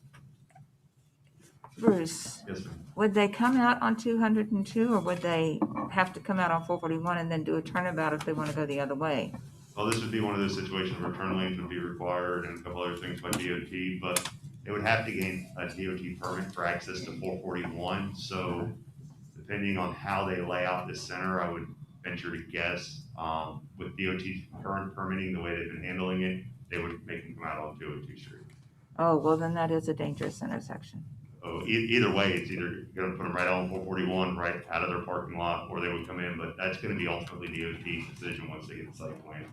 Bruce, Yes, ma'am. would they come out on 202 or would they have to come out on 441 and then do a turnabout if they want to go the other way? Well, this would be one of those situations where turn lanes would be required and a couple other things by DOT, but they would have to gain a DOT permit for access to 441. So depending on how they lay out this center, I would venture to guess, with DOT's current permitting, the way they've been handling it, they would make them come out on 202 Street. Oh, well, then that is a dangerous intersection. So either way, it's either gonna put them right on 441, right out of their parking lot, or they would come in, but that's gonna be ultimately DOT's decision once they get the site plan.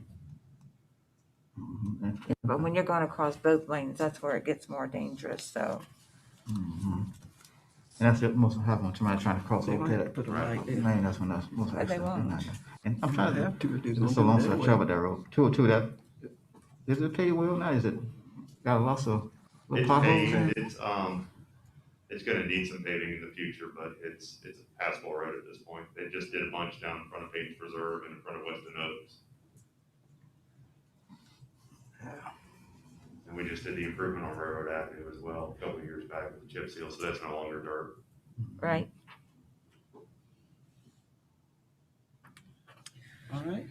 But when you're going across both lanes, that's where it gets more dangerous, so. And that's what most happens, somebody trying to cross They over gonna have that. to put it right there. Man, that's when that's most But they accidents. won't. And I'm trying They to, have to, they're it's gonna so do long it since I anyway. traveled that road. 202, that, is it paved well now? Is it got a lots of little It's potholes? paved, it's gonna need some paving in the future, but it's a passable road at this point. They just did a bunch down in front of Payne's Preserve and in front of Weston Oaks. And we just did the improvement on Railroad Avenue as well, a couple of years back with the chip seal, so that's no longer dirt. Right. All right.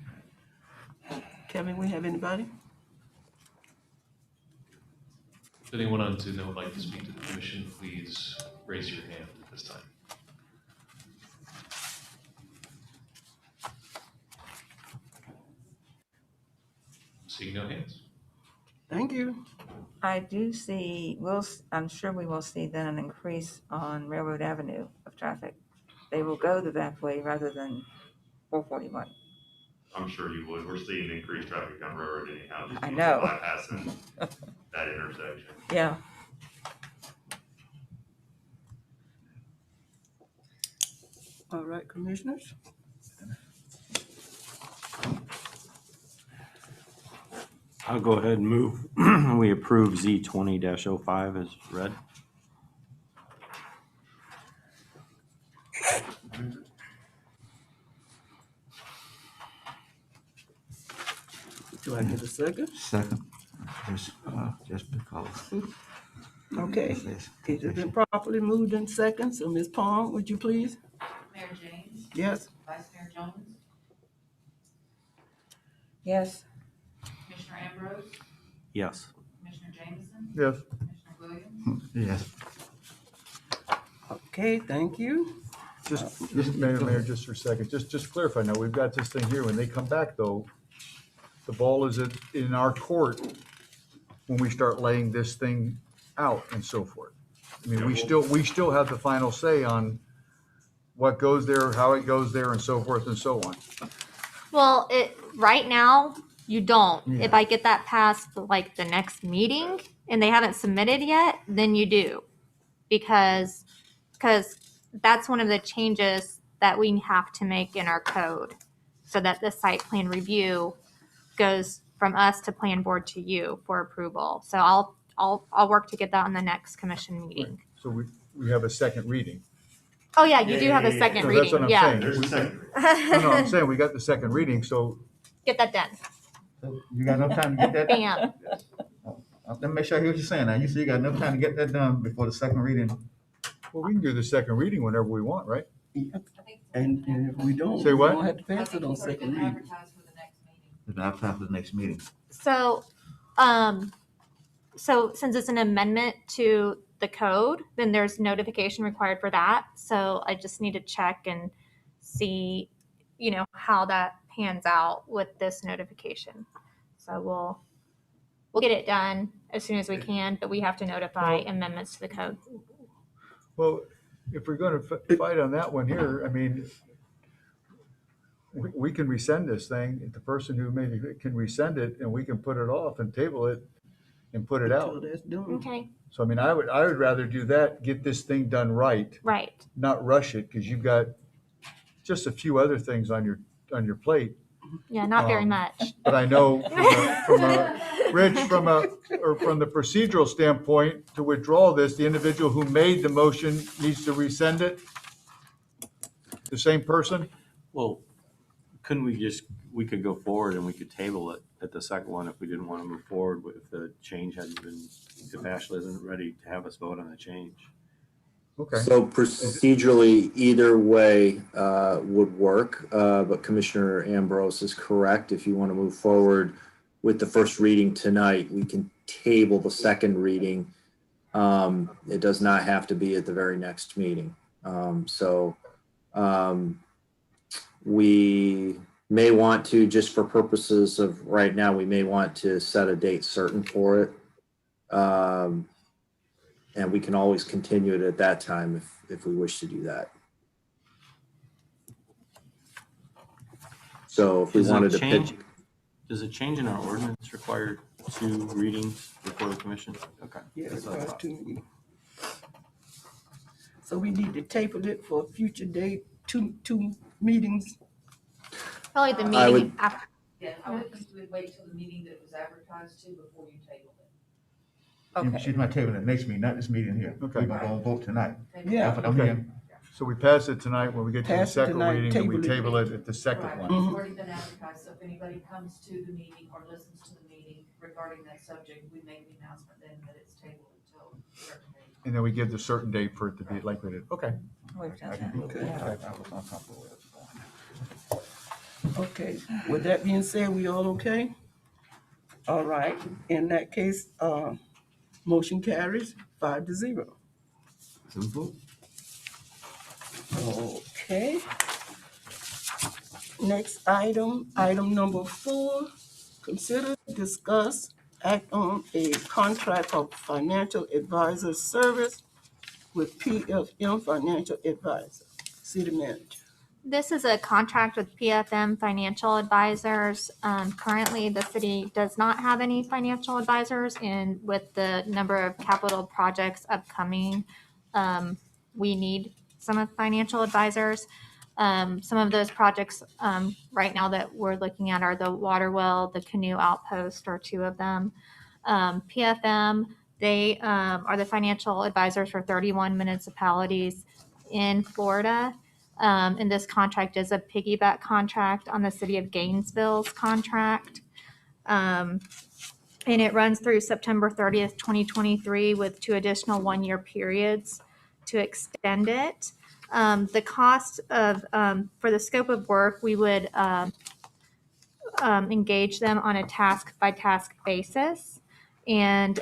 Kevin, we have anybody? If anyone on Zoom that would like to speak to the commission, please raise your hand at this time. Seeing no hands. Thank you. I do see, I'm sure we will see then an increase on Railroad Avenue of traffic. They will go the back way rather than 441. I'm sure you would. We're seeing increased traffic on Railroad anyhow. just I because know. of bypassing that intersection. Yeah. All right, commissioners? I'll go ahead and move. We approve Z 20-05 as read. Do I get a second? Second, just because. Okay. Yes. It has been properly moved in second, so Ms. Pong, would you please? Mayor James, Yes. Vice Mayor Jones, Yes. Commissioner Ambrose, Yes. Commissioner Jameson, Yes. Commissioner Williams. Yes. Okay, thank you. Just, Mayor, just for a second, just clarify now, we've got this thing here, when they come back though, the ball is in our court when we start laying this thing out and so forth. I mean, we still have the final say on what goes there, how it goes there and so forth and so on. Well, right now, you don't. Yeah. If I get that past like the next meeting and they haven't submitted yet, then you do. Because that's one of the changes that we have to make in our code so that the site plan review goes from us to plan board to you for approval. So I'll work to get that on the next commission meeting. So we have a second reading. Oh yeah, you do have a second So reading. that's what I'm Yeah. saying. There's a second. No, I'm saying we got the second reading, so Get that done. You got enough time to get that? Bam. Let me make sure I hear what you're saying now. You say you got enough time to get that done before the second reading. well, we can do the second reading whenever we want, right? And if we don't, Say we what? don't have to I pass think it on he's already second been reading. advertised for the next meeting. Then I'll have the next meeting. So since it's an amendment to the code, then there's notification required for that. So I just need to check and see, how that pans out with this notification. So we'll get it done as soon as we can, but we have to notify amendments to the code. Well, if we're gonna fight on that one here, I mean, we can rescind this thing. The person who made it can rescind it and we can put it off and table it and put it Until out. that's done. Okay, So I mean, I would rather do that, get this thing done right, right. not rush it, because you've got just a few other things on your plate. Yeah, not very Um, much. But I know Rich, from the procedural standpoint, to withdraw this, the individual who made the motion needs to rescind it? The same person? Well, couldn't we could go forward and we could table it at the second one if we didn't want to move forward if the change hadn't been, if Ashley isn't ready to have us vote on the change. Okay. So procedurally, either way would work, but Commissioner Ambrose is correct. If you want to move forward with the first reading tonight, we can table the second reading. It does not have to be at the very next meeting. We may want to, just for purposes of right now, we may want to set a date certain for it. And we can always continue it at that time if we wish to do that. So if we wanted to pitch. Does a change in our ordinance require 2 readings before the commission? Okay. Yeah, That's what I thought. 2 meetings. So we need to table it for a future date, two meetings. Probably the I meeting would- after. Yeah, I would think you would wait till the meeting that it was advertised to before you tabled it. She's my table at next meeting, not this meeting here. Okay. We're gonna go and vote tonight. Yeah. That's what I'm Okay. hearing. So we pass it tonight. When we get to the Pass it second tonight, reading, and we table it. table it at the second Right, one. it's already been advertised, so if anybody comes to the meeting or listens to the meeting regarding that subject, we make the announcement then that it's tabled until the certain date. And then we give the certain date for it to be like we did. Okay. We've done I can that. do it. I was uncomfortable with it. Okay, with that being said, we all okay? All right, in that case, motion carries 5-0. Okay. Next item, item number 4, consider, discuss, act on a contract of financial advisor service with PFM Financial Advisor, City Manager. This is a contract with PFM Financial Advisors. Currently, the city does not have any financial advisors, and with the number of capital projects upcoming, we need some financial advisors. Some of those projects right now that we're looking at are the water well, the canoe outpost are 2 of them. PFM, they are the financial advisors for 31 municipalities in Florida. And this contract is a piggyback contract on the city of Gainesville's contract. And it runs through September 30th, 2023 with 2 additional 1-year periods to extend it. The cost of, for the scope of work, we would engage them on a task by task basis. And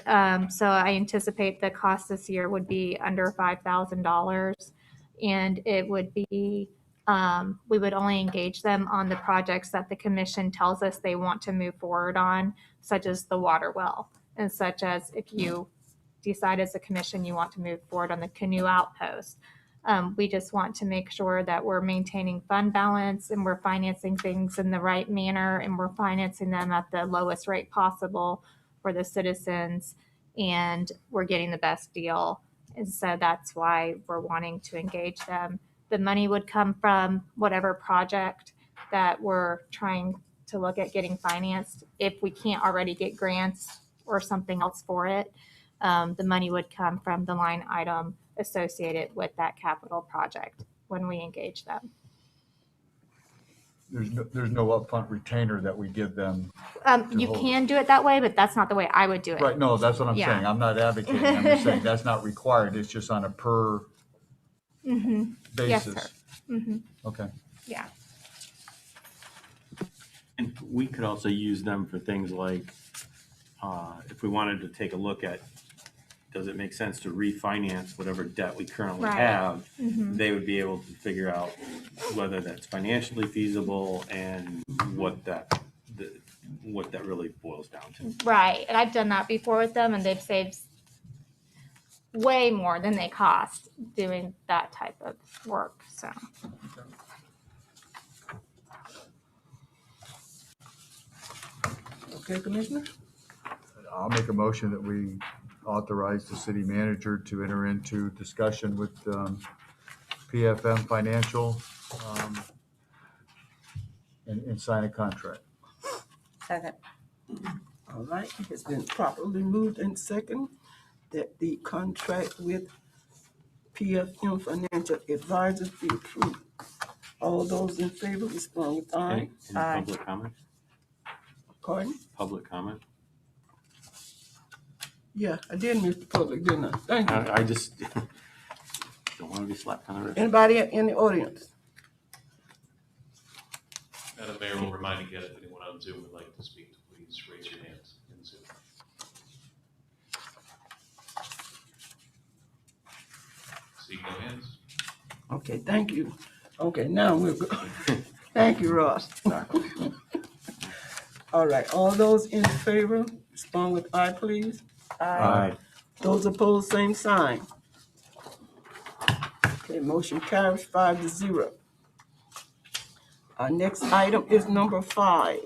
so I anticipate the cost this year would be under $5,000. And it would be, we would only engage them on the projects that the commission tells us they want to move forward on, such as the water well, and such as if you decide as a commission you want to move forward on the canoe outpost. We just want to make sure that we're maintaining fund balance and we're financing things in the right manner and we're financing them at the lowest rate possible for the citizens, and we're getting the best deal. And so that's why we're wanting to engage them. The money would come from whatever project that we're trying to look at getting financed. If we can't already get grants or something else for it, the money would come from the line item associated with that capital project when we engage them. There's no upfront retainer that we give them. You hold. can do it that way, but that's not the way I would do it. Right, no, that's what I'm Yeah. saying. I'm not advocating. I'm just saying that's not required. It's just on a per Mm-hmm. Yes, basis. sir. Mm-hmm. Okay. Yeah. And we could also use them for things like, if we wanted to take a look at, does it make sense to refinance whatever debt we currently Right. have? Mhm. They would be able to figure out whether that's financially feasible and what that really boils down to. Right. And I've done that before with them, and they've saved way more than they cost doing that type of work. So. Okay, Commissioner? I'll make a motion that we authorize the city manager to enter into discussion with PFM Financial and sign a contract. Second. All right, it has been properly moved and second that the contract with PFM Financial Advisors be approved. All those in favor respond with aye. Any public comment? Pardon? Public comment? Yeah, I did miss the public, didn't I? Thank you. I just, Don't want to be slapped on the wrist. Anybody in the audience? Madam Mayor, will remind again if anyone on Zoom would like to speak, please raise your hands in Zoom. Seeing no hands. Okay, thank you. Okay, now we're good. Thank you, Ross. All right, all those in favor, respond with aye, please. Aye. Those opposed, same sign. Okay, motion carries 5-0. Our next item is number 5.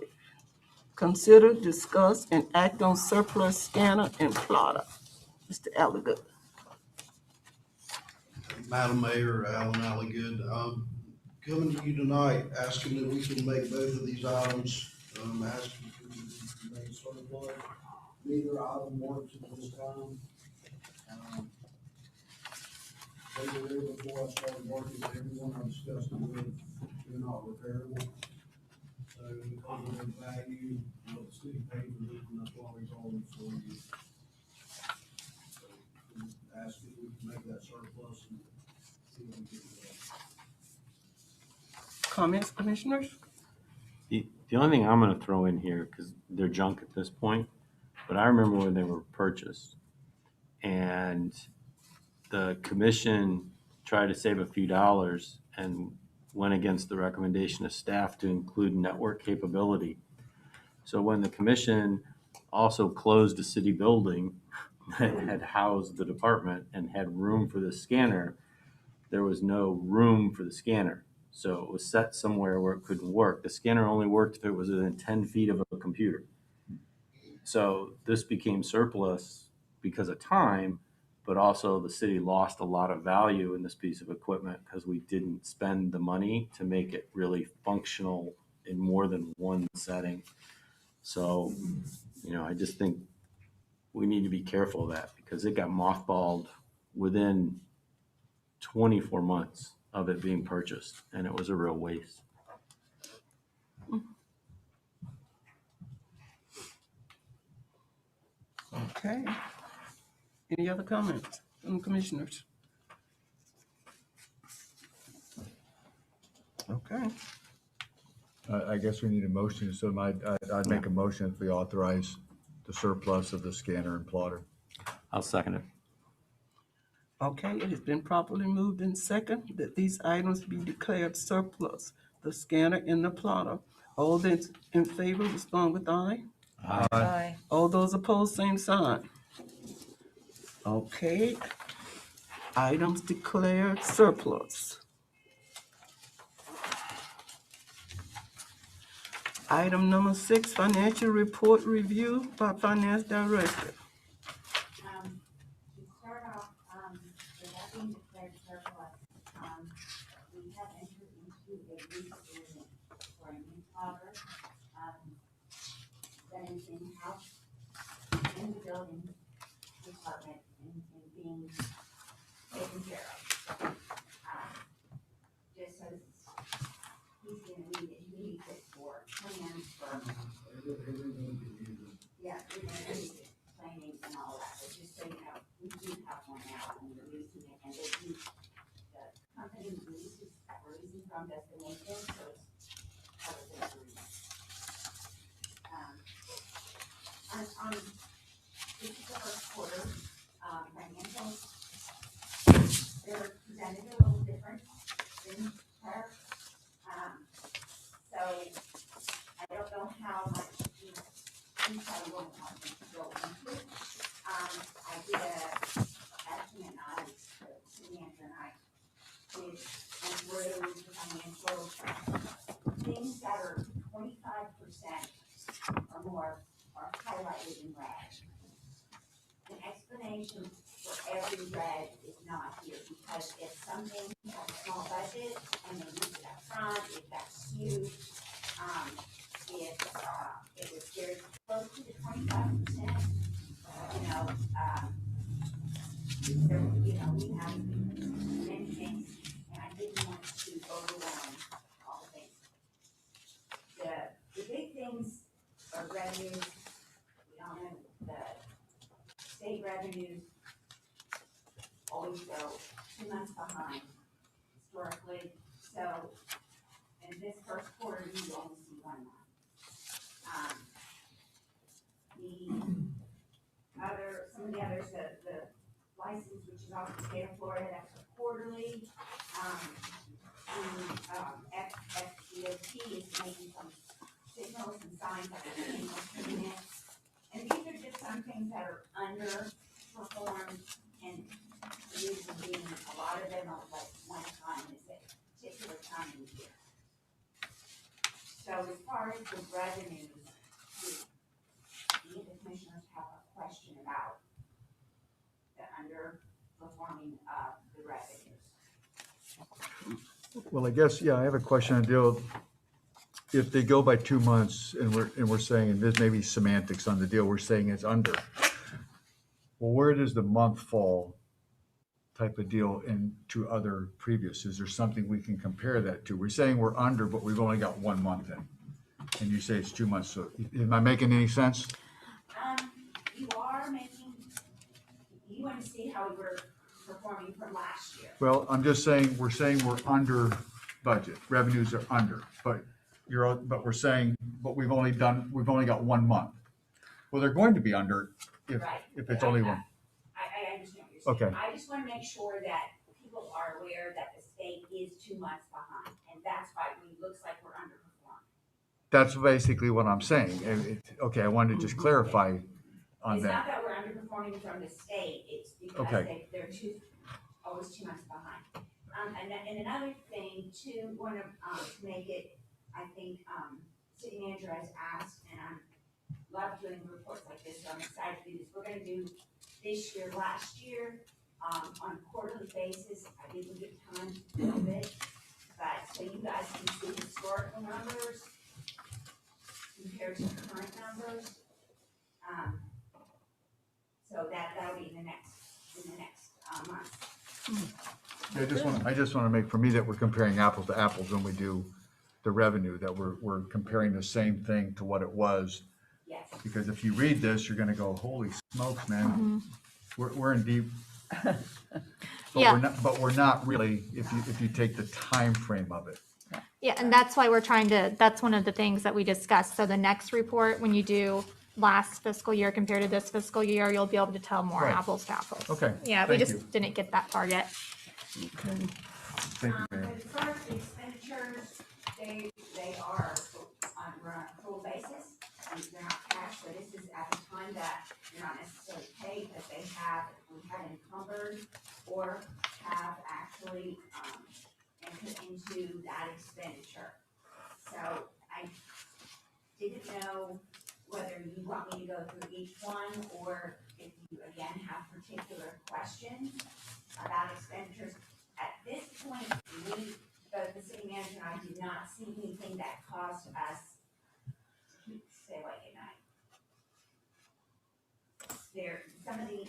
Consider, discuss, and act on surplus scanner and plotter. Mr. Alligood. Madam Mayor, Alan Alligood, coming to you tonight, asking that we can make both of these items, asking to make surplus. Neither item works at this time. They were there before I started working, everyone I discussed it with, they're not repairable. So because of their value, what the city paid for them, that's why we told them for you. So, ask if we can make that surplus and see what we can do. Comments, commissioners? The only thing I'm going to throw in here, because they're junk at this point, but I remember when they were purchased and the commission tried to save a few dollars and went against the recommendation of staff to include network capability. So when the commission also closed a city building that had housed the department and had room for the scanner, there was no room for the scanner. So it was set somewhere where it couldn't work. The scanner only worked if it was within 10 feet of a computer. So this became surplus because of time, but also the city lost a lot of value in this piece of equipment because we didn't spend the money to make it really functional in more than one setting. So, I just think we need to be careful of that because it got mothballed within 24 months of it being purchased, and it was a real waste. Okay. Any other comments from commissioners? Okay. I guess we need a motion, so I'd make a motion if we authorize the surplus of the scanner and plotter. I'll second it. Okay, it has been properly moved in second that these items be declared surplus, the scanner and the plotter. All those in favor, respond with aye. Aye. All those opposed, same sign. Okay, items declared surplus. Item number 6, financial report review by Finance Director. To start off, with that being declared surplus, we have entered into a lease agreement for a new plotter, that is in-house in the building department and being taken care of. Just so he's gonna need it, he needs it for plans for. Yeah, we're gonna need it, planning and all that, but just so you know, we do have one now and we're leasing it, and they do, the company leases, we're leasing from Destination, so it's part of the agreement. This is the first quarter, financials, they're presented a little different than prior. So I don't know how much detail you want to go into. I did a estimate on Samantha and I did and through the financial things that are 25% or more are highlighted in red. The explanation for every red is not here because if something has a small budget and they use it up front, if that's huge, if it was very close to the 25%, we have many things, and I didn't want to overwhelm all the things. The big things are revenues. We all know the state revenues always go 2 months behind historically. So in this first quarter, you only see 1 month. Some of the others, the license, which is off the state of Florida, that's quarterly. FDOT is making some signals and signs that are coming in. And these are just some things that are underperformed, and the reason being a lot of them are like one time is at a particular time of the year. So as far as the revenues, the commissioners have a question about the underperforming of the revenues. Well, I guess, yeah, I have a question on the deal. If they go by 2 months and we're saying, and this may be semantics on the deal, we're saying it's under. Well, where does the month fall type of deal into other previous? Is there something we can compare that to? We're saying we're under, but we've only got 1 month in. And you say it's 2 months. So am I making any sense? You are making, you want to see how we were performing from last year. Well, I'm just saying, we're under budget. Revenues are under, but we're saying, but we've only got 1 month. Well, they're going to be under if it's only one. I understand what you're saying. Okay. I just want to make sure that people are aware that the state is 2 months behind, and that's why it looks like we're underperforming. That's basically what I'm saying. Okay, I wanted to just clarify on It's not that. that we're underperforming from the state, it's because Okay. they're always 2 months behind. And another thing too, want to make it, I think, city manager has asked, and I love doing reports like this, so I'm excited to do this. We're gonna do this year, last year, on a quarterly basis. I didn't get time to build it, but so you guys can see historical numbers compared to current numbers. So that'll be in the next month. I just want to make, for me, that we're comparing apples to apples when we do the revenue, that we're comparing the same thing to what it was. Yes. Because if you read this, you're gonna go, holy smokes, man, we're in deep. But we're not really, if you take the time frame of it. Yeah, and that's why that's one of the things that we discussed. So the next report, when you do last fiscal year compared to this fiscal year, you'll be able to tell more Right. apples to apples. Okay, Yeah, we thank just you. didn't get that far yet. Thank you, Mayor. As far as the expenditures, they are on a full basis, and they're not cash, so this is at the time that you're not necessarily paid, but we have encumbered or have actually, entered into that expenditure. So I didn't know whether you want me to go through each one, or if you again have particular questions about expenditures. At this point, both the city manager and I did not see anything that caused us to stay awake at night. Some of the,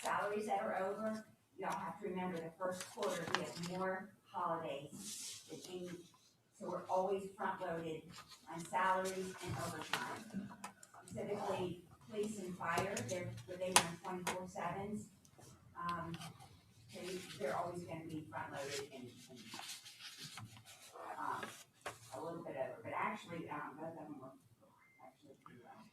salaries that are over, y'all have to remember the first quarter, we have more holidays than any, so we're always front loaded on salaries and overtime. Specifically, police and fire, they run 24/7s. They're always gonna be front loaded and a little bit over, but actually, both of them were actually pretty well.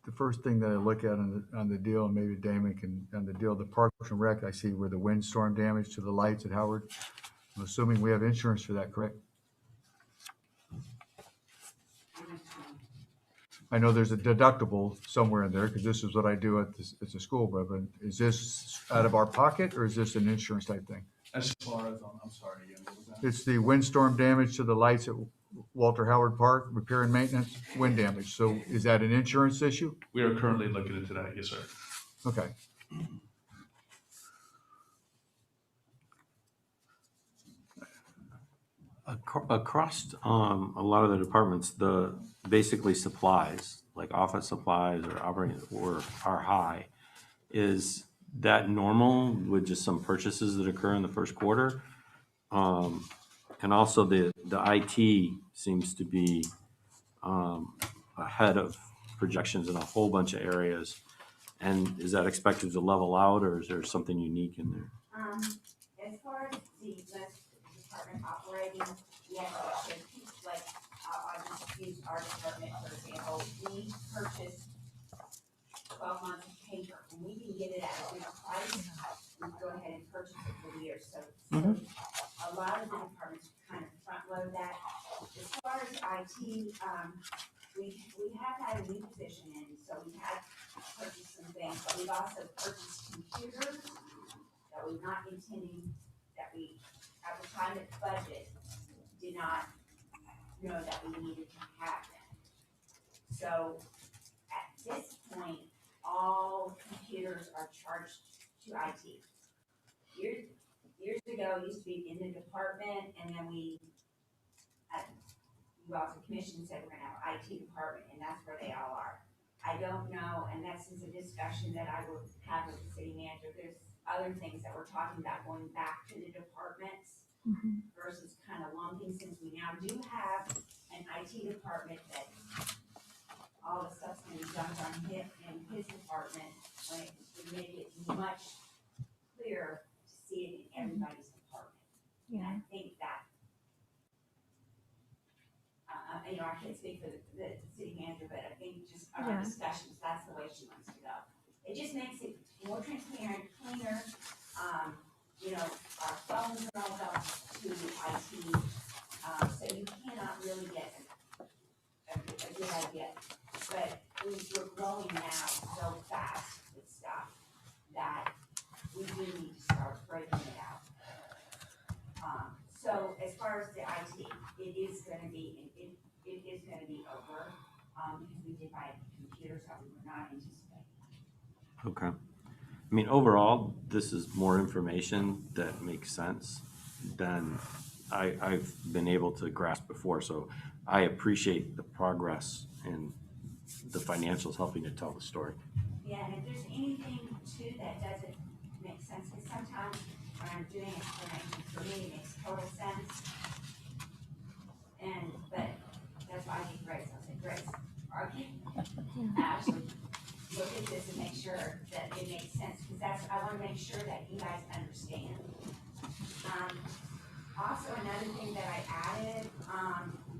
The first thing that I look at on the deal, and maybe Damon can, on the deal, the Parks and Rec, I see where the windstorm damage to the lights at Howard. I'm assuming we have insurance for that, correct? I know there's a deductible somewhere in there, because this is what I do at the school, but is this out of our pocket, or is this an insurance type thing? As far as, I'm sorry again, what was that? It's the windstorm damage to the lights at Walter Howard Park, repair and maintenance, wind damage. So is that an insurance issue? We are currently looking into that, yes, sir. Okay. Across a lot of the departments, basically supplies, like office supplies or operating, are high. Is that normal with just some purchases that occur in the first quarter? And also the IT seems to be ahead of projections in a whole bunch of areas. And is that expected to level out, or is there something unique in there? As far as the list department operating, yes, it's like, I'll just use our department, for example, we purchased 12 months of paper, and we can get it at a good price, we go ahead and purchase it for the year, so a lot of the departments kind of front load that. As far as IT, we have had a new position in, so we have purchased some things, but we've also purchased computers that we're not intending, that we, at the time of budget, did not know that we needed to have them. So at this point, all computers are charged to IT. Years ago, it used to be in the department, and then we also commission said we're gonna have an IT department, and that's where they all are. I don't know, and that's just a discussion that I will have with the city manager. There's other things that we're talking about going back to the departments versus kind of lumping, since we now do have an IT department that all the stuff's gonna be dumped on him and his department, when it would make it much clearer to see it in everybody's department. And I think that, you know, I can't speak for the city manager, but I think just our discussions, that's the way she wants to go. It just makes it more transparent, cleaner, you know, our phones are all up to IT, so you cannot really get a good idea. But we're growing now so fast with stuff that we do need to start breaking it out. So as far as the IT, it is gonna be over, because we did buy computers that we were not anticipating. Okay. I mean, overall, this is more information that makes sense than I've been able to grasp before. So I appreciate the progress and the financials helping to tell the story. Yeah, and if there's anything too that doesn't make sense, because sometimes when I'm doing explanations, for me, it makes total sense. But that's why I need Grace. I said, Grace, actually look at this and make sure that it makes sense, because I want to make sure that you guys understand. Also, another thing that I added,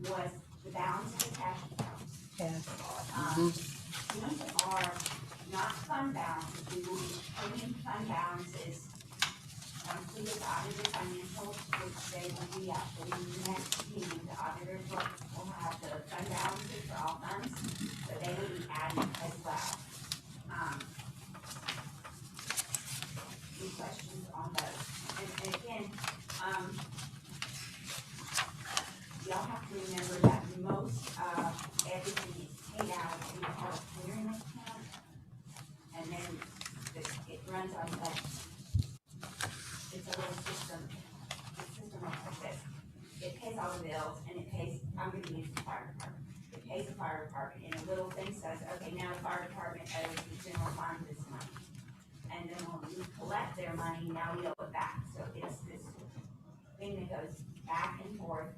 was the balance of the cash accounts. These are not fund balances, we will be putting fund balances once we get the audited financials, which they will be at the next meeting. The auditors will have the fund balances for all funds, so they will be added as well. Any questions on those? And again, y'all have to remember that most of everything is paid out of the auto clearing account, and then it runs on that. It's a little system. The system like this. It pays all the bills, and it pays. I'm going to use the fire department. It pays the fire department, and a little thing says, okay, now the fire department owes the general fund this money, and then when we collect their money, now we owe it back. So it's this thing that goes back and forth,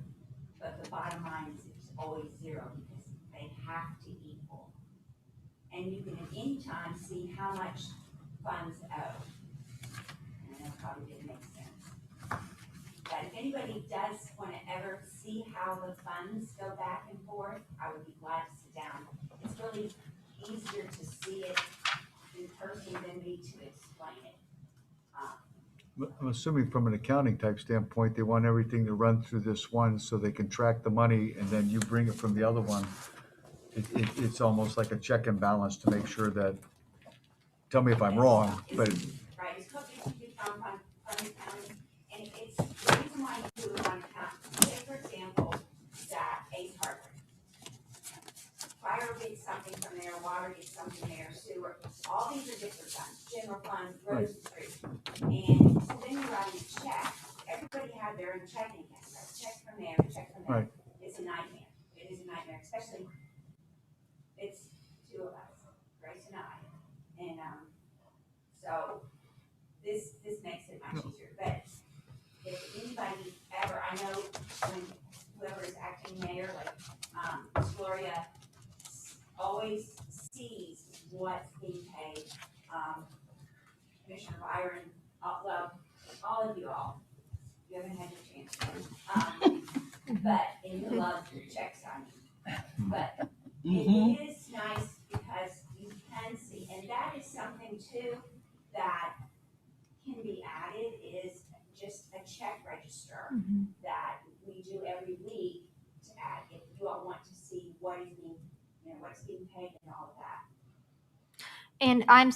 but the bottom line is it's always zero, because they have to equal. And you can at any time see how much funds owe. And that probably didn't make sense. But if anybody does want to ever see how the funds go back and forth, I would be glad to sit down. It's really easier to see it in person than me to explain it. I'm assuming from an accounting type standpoint, they want everything to run through this one so they can track the money, and then you bring it from the other one. It's almost like a check and balance to make sure that, tell me if I'm wrong, but Right, it's cookies from accounting, and it's, the reason why you do it on account, say for example, that Ace Hardware. Fire gets something from there, water gets something there, sewer, all these are different funds, general fund, roads and streets. And so then you're writing a check, everybody had their own checking account, right? Check from there, check from there. Right. It's a nightmare, it is a nightmare, especially, it's two of us, Grace and I. And, so this makes it much easier, but if anybody ever, I know when whoever is acting mayor, like, Ms. Gloria, always sees what's being paid Commissioner Byron, well, all of you all, you haven't had your chance. But, and you love check signing. But it is nice because you can see, and that is something too that can be added, is just a check register that we do every week to add, if you all want to see what is being, what's being paid and all of that. And I'm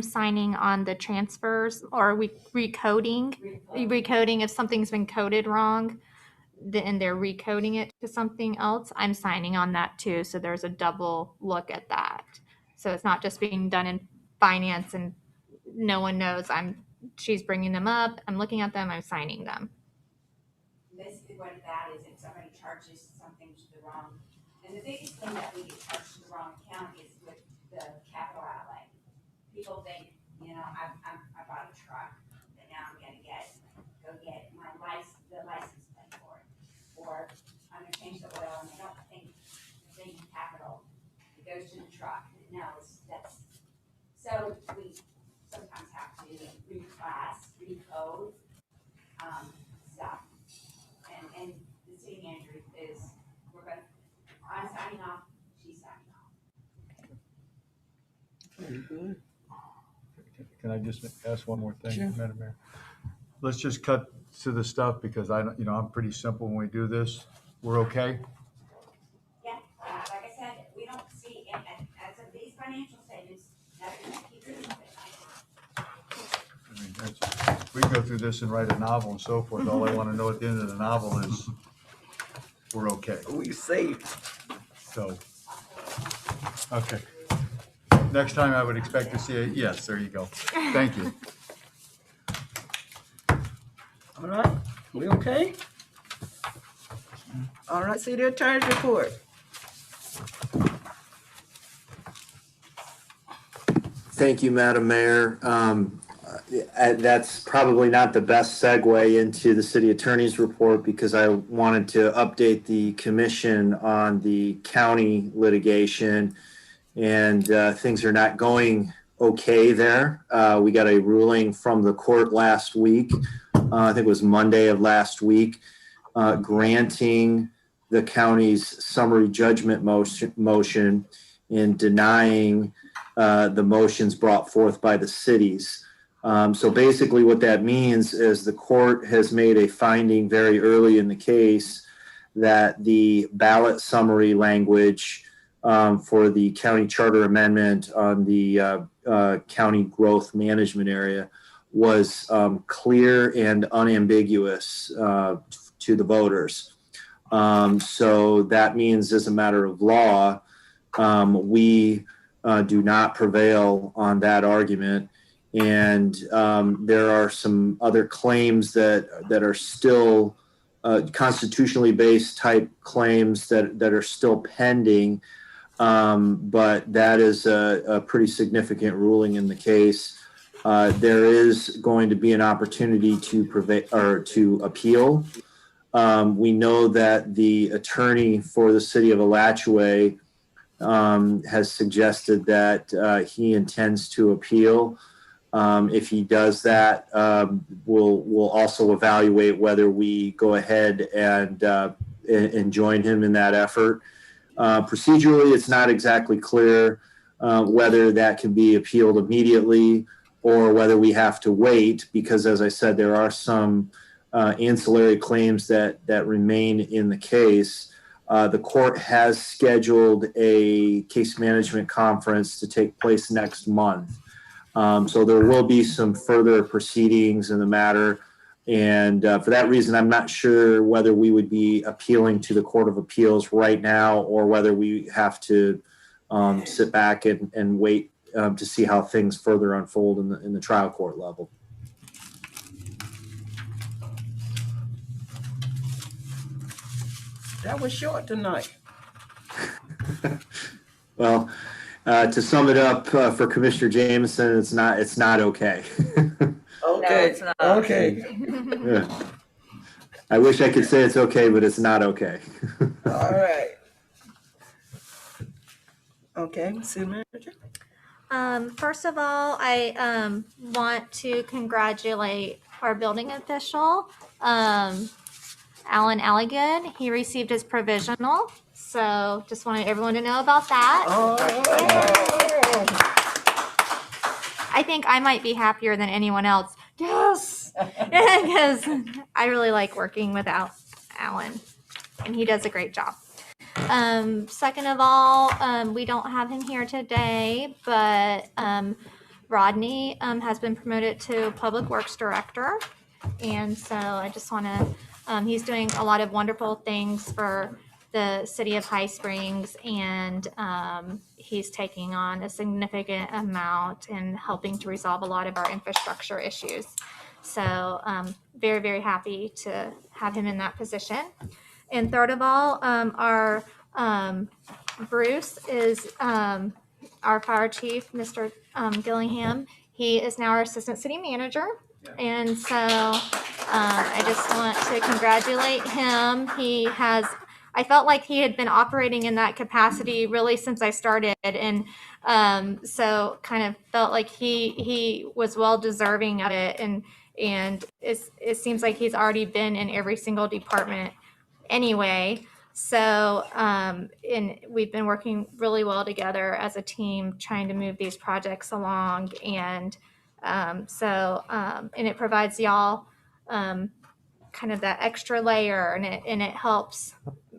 signing on the transfers or recoding if something's been coded wrong, and they're recoding it to something else. I'm signing on that too. So there's a double look at that. So it's not just being done in finance and no one knows. She's bringing them up. I'm looking at them. I'm signing them. Basically what that is, if somebody charges something to the wrong, and the biggest thing that we get charged to the wrong account is with the capital outlay. People think, I bought a truck, and now I'm gonna go get the license plate for it. Or I'm gonna change the oil, and I don't think capital, it goes to the truck. No, so we sometimes have to reclass, recode, stuff. And the city manager is, I'm signing off, she's signing off. Very good. Can I just ask one more thing, Sure. Madam Mayor? Let's just cut to the stuff because I'm pretty simple when we do this. We're okay? Yeah, like I said, we don't see, as of these financial statements, nothing that keeps us up at night. I mean, we can go through this and write a novel and so forth. All I want to know at the end of the novel is we're okay. We saved. So, okay. Next time I would expect to see yes, there you go. Thank you. All right, we okay? All right, city attorney's report. Thank you, Madam Mayor. That's probably not the best segue into the city attorney's report because I wanted to update the commission on the county litigation, and things are not going okay there. We got a ruling from the court last week, I think it was Monday of last week, granting the county's summary judgment motion and denying the motions brought forth by the cities. So basically what that means is the court has made a finding very early in the case that the ballot summary language for the county charter amendment on the county growth management area was clear and unambiguous to the voters. So that means as a matter of law, we do not prevail on that argument. And there are some other claims that are still constitutionally based type claims that are still pending. But that is a pretty significant ruling in the case. There is going to be an opportunity to prevail or to appeal. We know that the attorney for the city of Alachua has suggested that he intends to appeal. If he does that, we'll also evaluate whether we go ahead and join him in that effort. Procedurally, it's not exactly clear whether that can be appealed immediately or whether we have to wait, because as I said, there are some ancillary claims that remain in the case. The court has scheduled a case management conference to take place next month. So there will be some further proceedings in the matter. And for that reason, I'm not sure whether we would be appealing to the Court of Appeals right now or whether we have to sit back and wait to see how things further unfold in the trial court level. That was short tonight. Well, to sum it up for Commissioner Jameson, it's not okay. Okay, it's not. okay. Yeah. I wish I could say it's okay, but it's not okay. All right. Okay, city manager. First of all, I want to congratulate our building official, Alan Alligood. He received his provisional, so just wanted everyone to know about that. I think I might be happier than anyone else. Yes, because I really like working with Alan, and he does a great job. Second of all, we don't have him here today, but Rodney has been promoted to Public Works Director. And so I just want to, he's doing a lot of wonderful things for the city of High Springs, and he's taking on a significant amount and helping to resolve a lot of our infrastructure issues. So very, very happy to have him in that position. And third of all, our Bruce is our fire chief, Mr. Gillingham. He is now our assistant city manager. And so I just want to congratulate him. I felt like he had been operating in that capacity really since I started. And so kind of felt like he was well deserving of it. And it seems like he's already been in every single department anyway. So, and we've been working really well together as a team trying to move these projects along. And and it provides y'all kind of that extra layer, and it helps.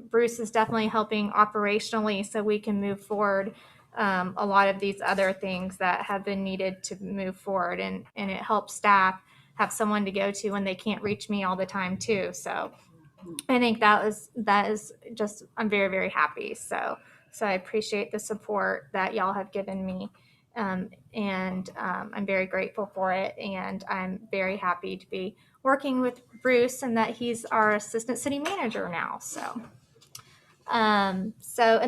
Bruce is definitely helping operationally so we can move forward a lot of these other things that have been needed to move forward. And it helps staff have someone to go to when they can't reach me all the time too. So I think that is just, I'm very, very happy. So I appreciate the support that y'all have given me. And I'm very grateful for it. And I'm very happy to be working with Bruce and that he's our assistant city manager now. And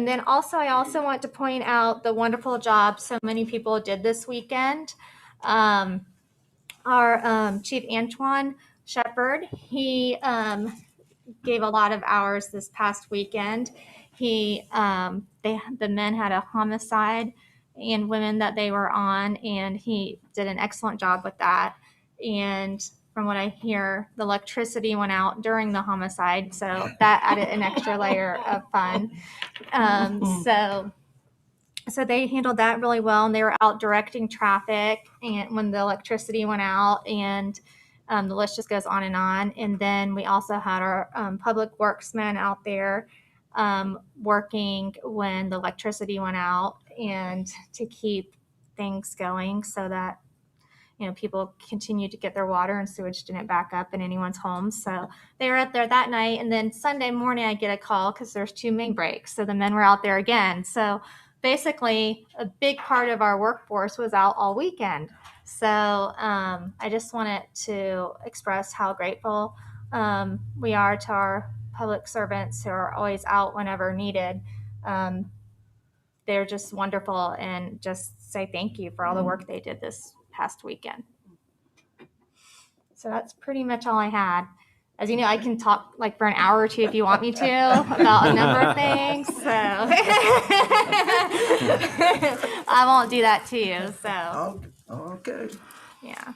then also, I also want to point out the wonderful job so many people did this weekend. Our Chief Antoine Shepard, he gave a lot of hours this past weekend. The men had a homicide and women that they were on, and he did an excellent job with that. And from what I hear, the electricity went out during the homicide, so that added an extra layer of fun. So they handled that really well, and they were out directing traffic and when the electricity went out, and the list just goes on. And then we also had our public works men out there working when the electricity went out, and to keep things going so that people continue to get their water and sewage didn't back up in anyone's homes. So they were out there that night. And then Sunday morning, I get a call because there's 2 main breaks. So the men were out there again. So basically, a big part of our workforce was out all weekend. So I just wanted to express how grateful we are to our public servants who are always out whenever needed. They're just wonderful, and just say thank you for all the work they did this past weekend. So that's pretty much all I had. As you know, I can talk like for an hour or two if you want me to about a number of things. So I won't do that to you. So Okay. yeah.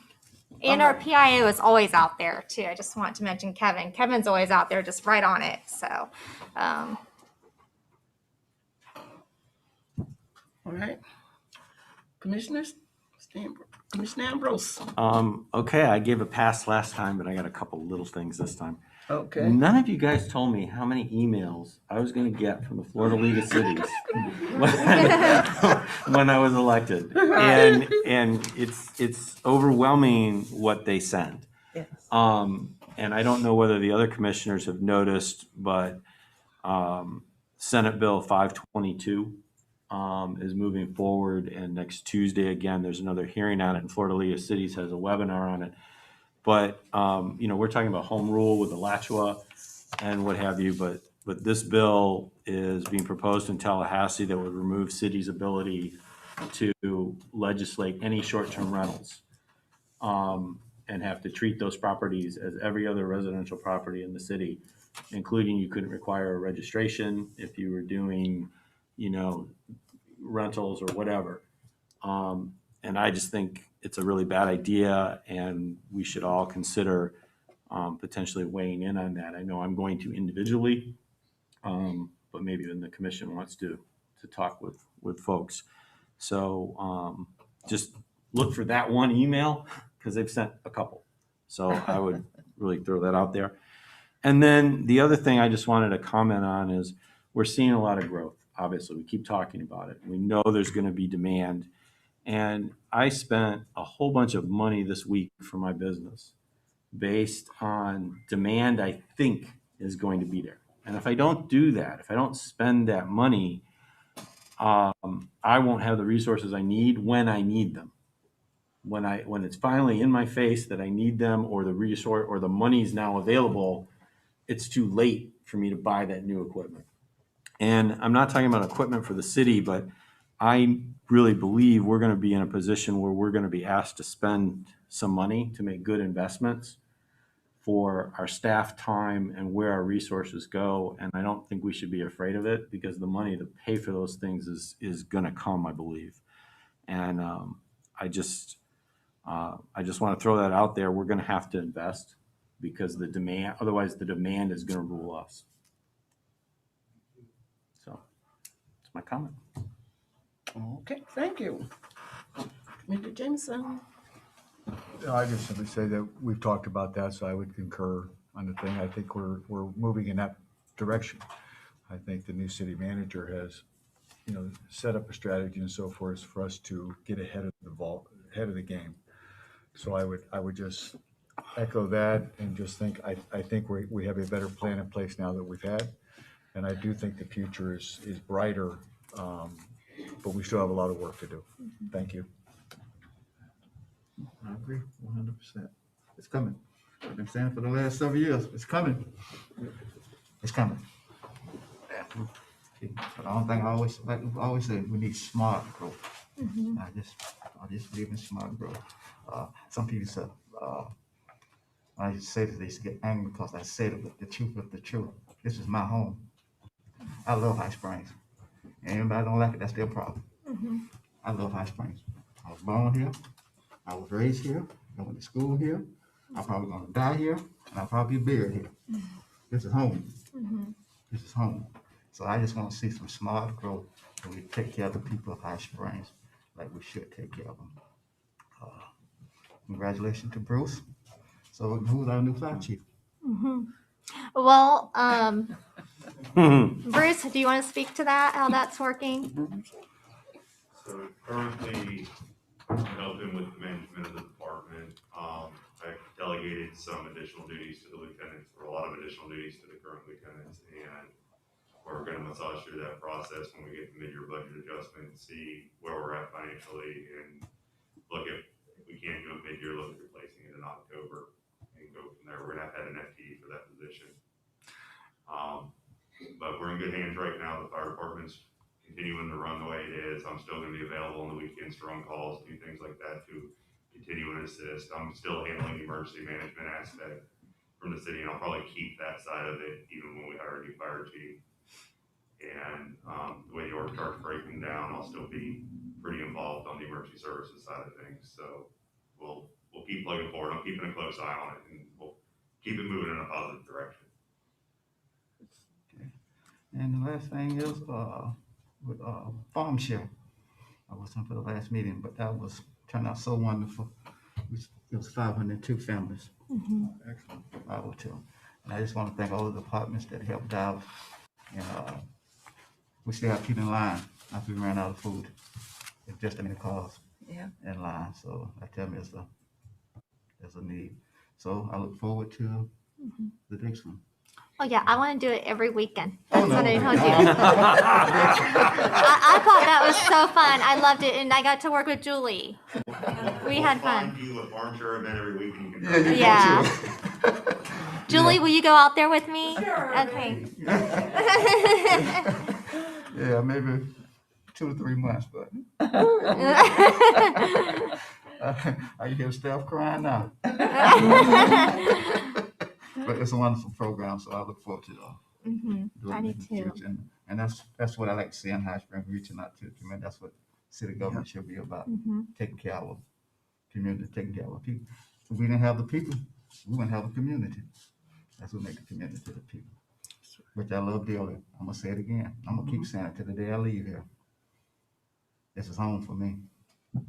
And our PIO is always out there too. I just want to mention Kevin. Kevin's always out there, just right on it. So All right. Commissioners, Commissioner Ambrose. Okay, I gave a pass last time, but I got a couple little things this time. Okay. None of you guys told me how many emails I was going to get from the Florida League of Cities when I was elected, and it's overwhelming what they send. Yes. And I don't know whether the other commissioners have noticed, but Senate Bill 522 is moving forward, and next Tuesday again there's another hearing on it, and Florida League of Cities has a webinar on it. But we're talking about home rule with Alachua and what have you, but this bill is being proposed in Tallahassee that would remove cities' ability to legislate any short-term rentals and have to treat those properties as every other residential property in the city, including you couldn't require a registration if you were doing rentals or whatever. And I just think it's a really bad idea, and we should all consider potentially weighing in on that. I know I'm going to individually, but maybe then the commission wants to talk with folks. So just look for that one email, because they've sent a couple. So I would really throw that out there. And then the other thing I just wanted to comment on is we're seeing a lot of growth. Obviously, we keep talking about it. We know there's going to be demand. And I spent a whole bunch of money this week for my business based on demand I think is going to be there. And if I don't do that, if I don't spend that money, I won't have the resources I need when I need them. When it's finally in my face that I need them, or the resource or the money is now available, it's too late for me to buy that new equipment. And I'm not talking about equipment for the city, but I really believe we're going to be in a position where we're going to be asked to spend some money to make good investments for our staff time and where our resources go. And I don't think we should be afraid of it, because the money to pay for those things is going to come, I believe. And I just want to throw that out there. We're going to have to invest, because otherwise the demand is going to rule us. So that's my comment. Okay, thank you. Mr. Jameson? I just simply say that we've talked about that, so I would concur on the thing. I think we're moving in that direction. I think the new city manager has, set up a strategy and so forth for us to get ahead of the game. So I would just echo that and just think, I think we have a better plan in place now that we've had. And I do think the future is brighter, but we still have a lot of work to do. Thank you. I agree 100%. It's coming. I've been saying it for the last several years. It's coming. It's coming. But the only thing I always say, we need smart growth. I just believe in smart growth. Some people say, I say that they get angry because I say the truth with the truth. This is my home. I love High Springs. Anybody don't like it, that's their problem. I love High Springs. I was born here. I was raised here. I went to school here. I'm probably going to die here, and I'll probably be buried here. This is home. This is home. So I just want to see some smart growth, and we take care of the people of High Springs like we should take care of them. Congratulations to Bruce. So who's our new fire chief? Well, Bruce, do you want to speak to that, how that's working? So currently, I'm helping with the management of the department. I delegated some additional duties to the lieutenants, or a lot of additional duties to the current lieutenants, and we're going to massage through that process when we get the mid-year budget adjustment and see where we're at financially, and look at, if we can't do a mid-year, look at replacing it in October and go from there. We're going to have to have an FTE for that position. But we're in good hands right now. The fire department's continuing to run the way it is. I'm still going to be available on the weekends to run calls, do things like that to continue and assist. I'm still handling the emergency management aspect from the city, and I'll probably keep that side of it even when we hire a new fire chief. And the way the org chart's breaking down, I'll still be pretty involved on the emergency services side of things. So we'll keep plugging forward. I'm keeping a close eye on it, and we'll keep it moving in a positive direction. Okay. And the last thing is with farm share. I wasn't for the last meeting, but that turned out so wonderful. It was 502 families. Excellent. 502. And I just want to thank all the departments that helped out. And we still have to keep in line after we ran out of food. It's just a minute cause in line. So I tell me there's a need. So I look forward to the next one. Oh yeah, I want to do it every weekend. Oh, That's no. what I told you. I thought that was so fun. I loved it, and I got to work with Julie. We had fun. You a farm share event every week. And you can Yeah. Julie, will you go out there with me? Sure. Okay. Yeah, maybe 2 to 3 months, but I hear staff crying now. But it's a wonderful program, so I look forward to doing I it do in the too. future. And that's what I like to see in High Springs, reaching out to the community. That's what City government should be about Mhm. taking care of our community, taking care of our people. If we didn't have the people, we wouldn't have a community. That's what makes the community the people. Which I love dearly. I'm gonna say it again. I'm gonna keep saying it till the day I leave here. This is home for me. So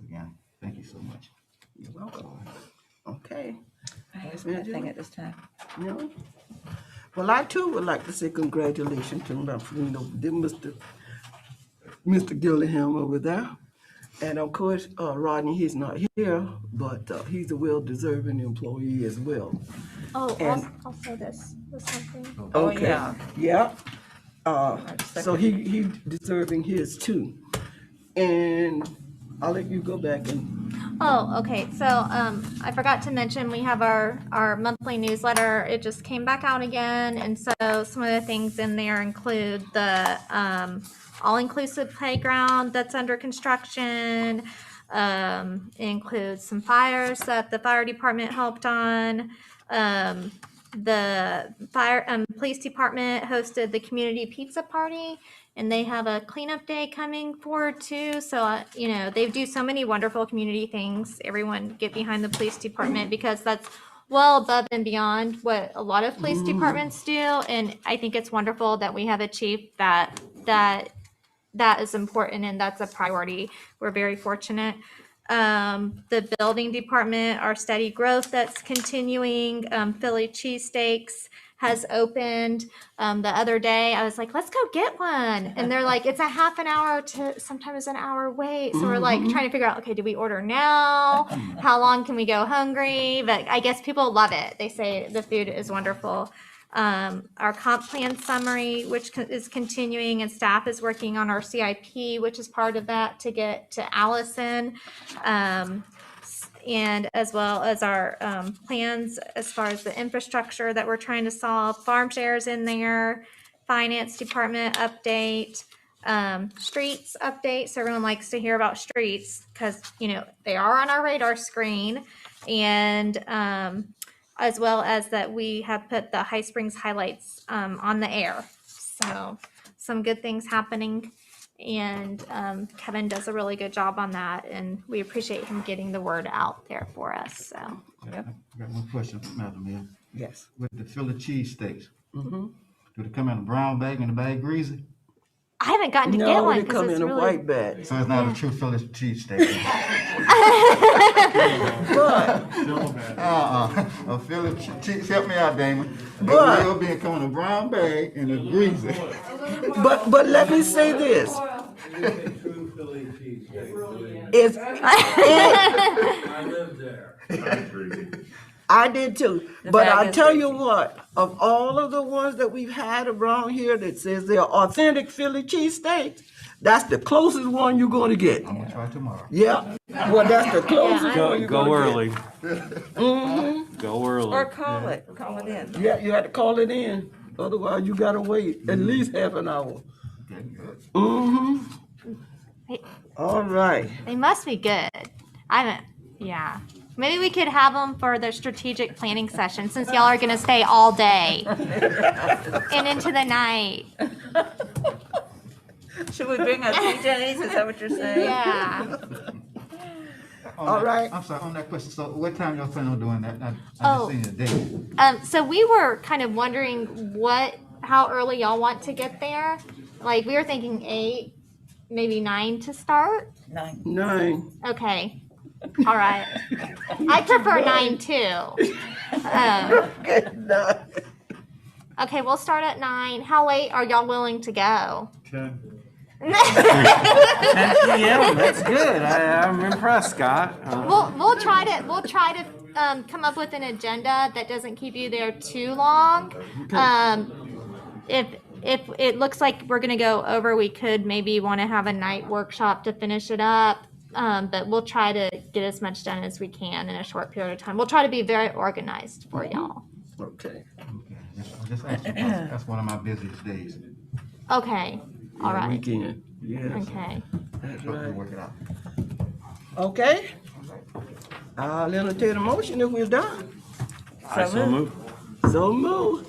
again, thank you so much. You're welcome. Okay. I have nothing at this time. No? Well, I too would like to say congratulations to Mr. Gillingham over there. And of course, Rodney, he's not here, but he's a well-deserving employee as well. Oh, And- also this something. Oh, Okay. yeah. Yeah. So he deserving his too. And I'll let you go back and, Oh, okay. So I forgot to mention we have our monthly newsletter. It just came back out again, and so some of the things in there include the all-inclusive playground that's under construction. It includes some fires that the fire department helped on. The police department hosted the community pizza party, and they have a cleanup day coming forward too. So, they do so many wonderful community things. Everyone get behind the police department because that's well above and beyond what a lot of police departments do. And I think it's wonderful that we have a chief that is important and that's a priority. We're very fortunate. The building department, our steady growth that's continuing. Philly cheesesteaks has opened. The other day I was like, let's go get one. And they're like, it's a half an hour to sometimes an hour wait. So we're like trying to figure out, okay, do we order now? How long can we go hungry? But I guess people love it. They say the food is wonderful. Our comp plan summary, which is continuing, and staff is working on our CIP, which is part of that to get to Allison. And as well as our plans as far as the infrastructure that we're trying to solve, farm shares in there, finance department update, streets update. So everyone likes to hear about streets because, they are on our radar screen. And as well as that we have put the High Springs highlights on the air. So some good things happening. And Kevin does a really good job on that, and we appreciate him getting the word out there for us. So, I got one question, Madam Mayor. yes. With the Philly cheesesteaks, Mm-hmm. do they come in a brown bag and the bag greasy? I haven't gotten to get No, one they come because it's in a really. white bag. So it's not a true Philly cheesesteak. But, A Philly cheese, help me out, Damon. But- It will be coming in a brown bag and a greasy. but let me say this. True Philly cheesesteak. It's, I live there. That's greasy. I did too. The But bag I is tell you what, of all of the ones that we've had around here that says they're authentic Philly cheesesteaks, that's the closest one you're going to get. I'm gonna try tomorrow. Yeah. Well, that's the closest one you're Go going to early. get. Mm-hmm. Go early. Or call it in. Yeah, you had to call it in. Otherwise, you gotta wait at least half an hour. Okay, good. Mm-hmm. Hey, All right. they must be good. Yeah. Maybe we could have them for the strategic planning session since y'all are going to stay all day and into the night. Should we bring our TJs? Is that what you're saying? Yeah. All right. I'm sorry, on that question, so what time y'all plan on doing that? I Oh. just seen the date. So we were kind of wondering how early y'all want to get there. Like we were thinking 8, maybe 9 to start. 9. Okay. All right. I prefer 9 too. Okay, we'll start at 9. How late are y'all willing to go? 10. 10 p.m. That's good. I'm impressed, Scott. We'll try to come up with an agenda that doesn't keep you there too long. If it looks like we're gonna go over, we could maybe want to have a night workshop to finish it up. But we'll try to get as much done as we can in a short period of time. We'll try to be very organized for y'all. Okay. Just ask you, that's one of my busiest days. Okay. All right. Weekend. Yes. Okay. That's We'll right. work it out. Okay. I'll entertain a motion if we're done. I so move. So move.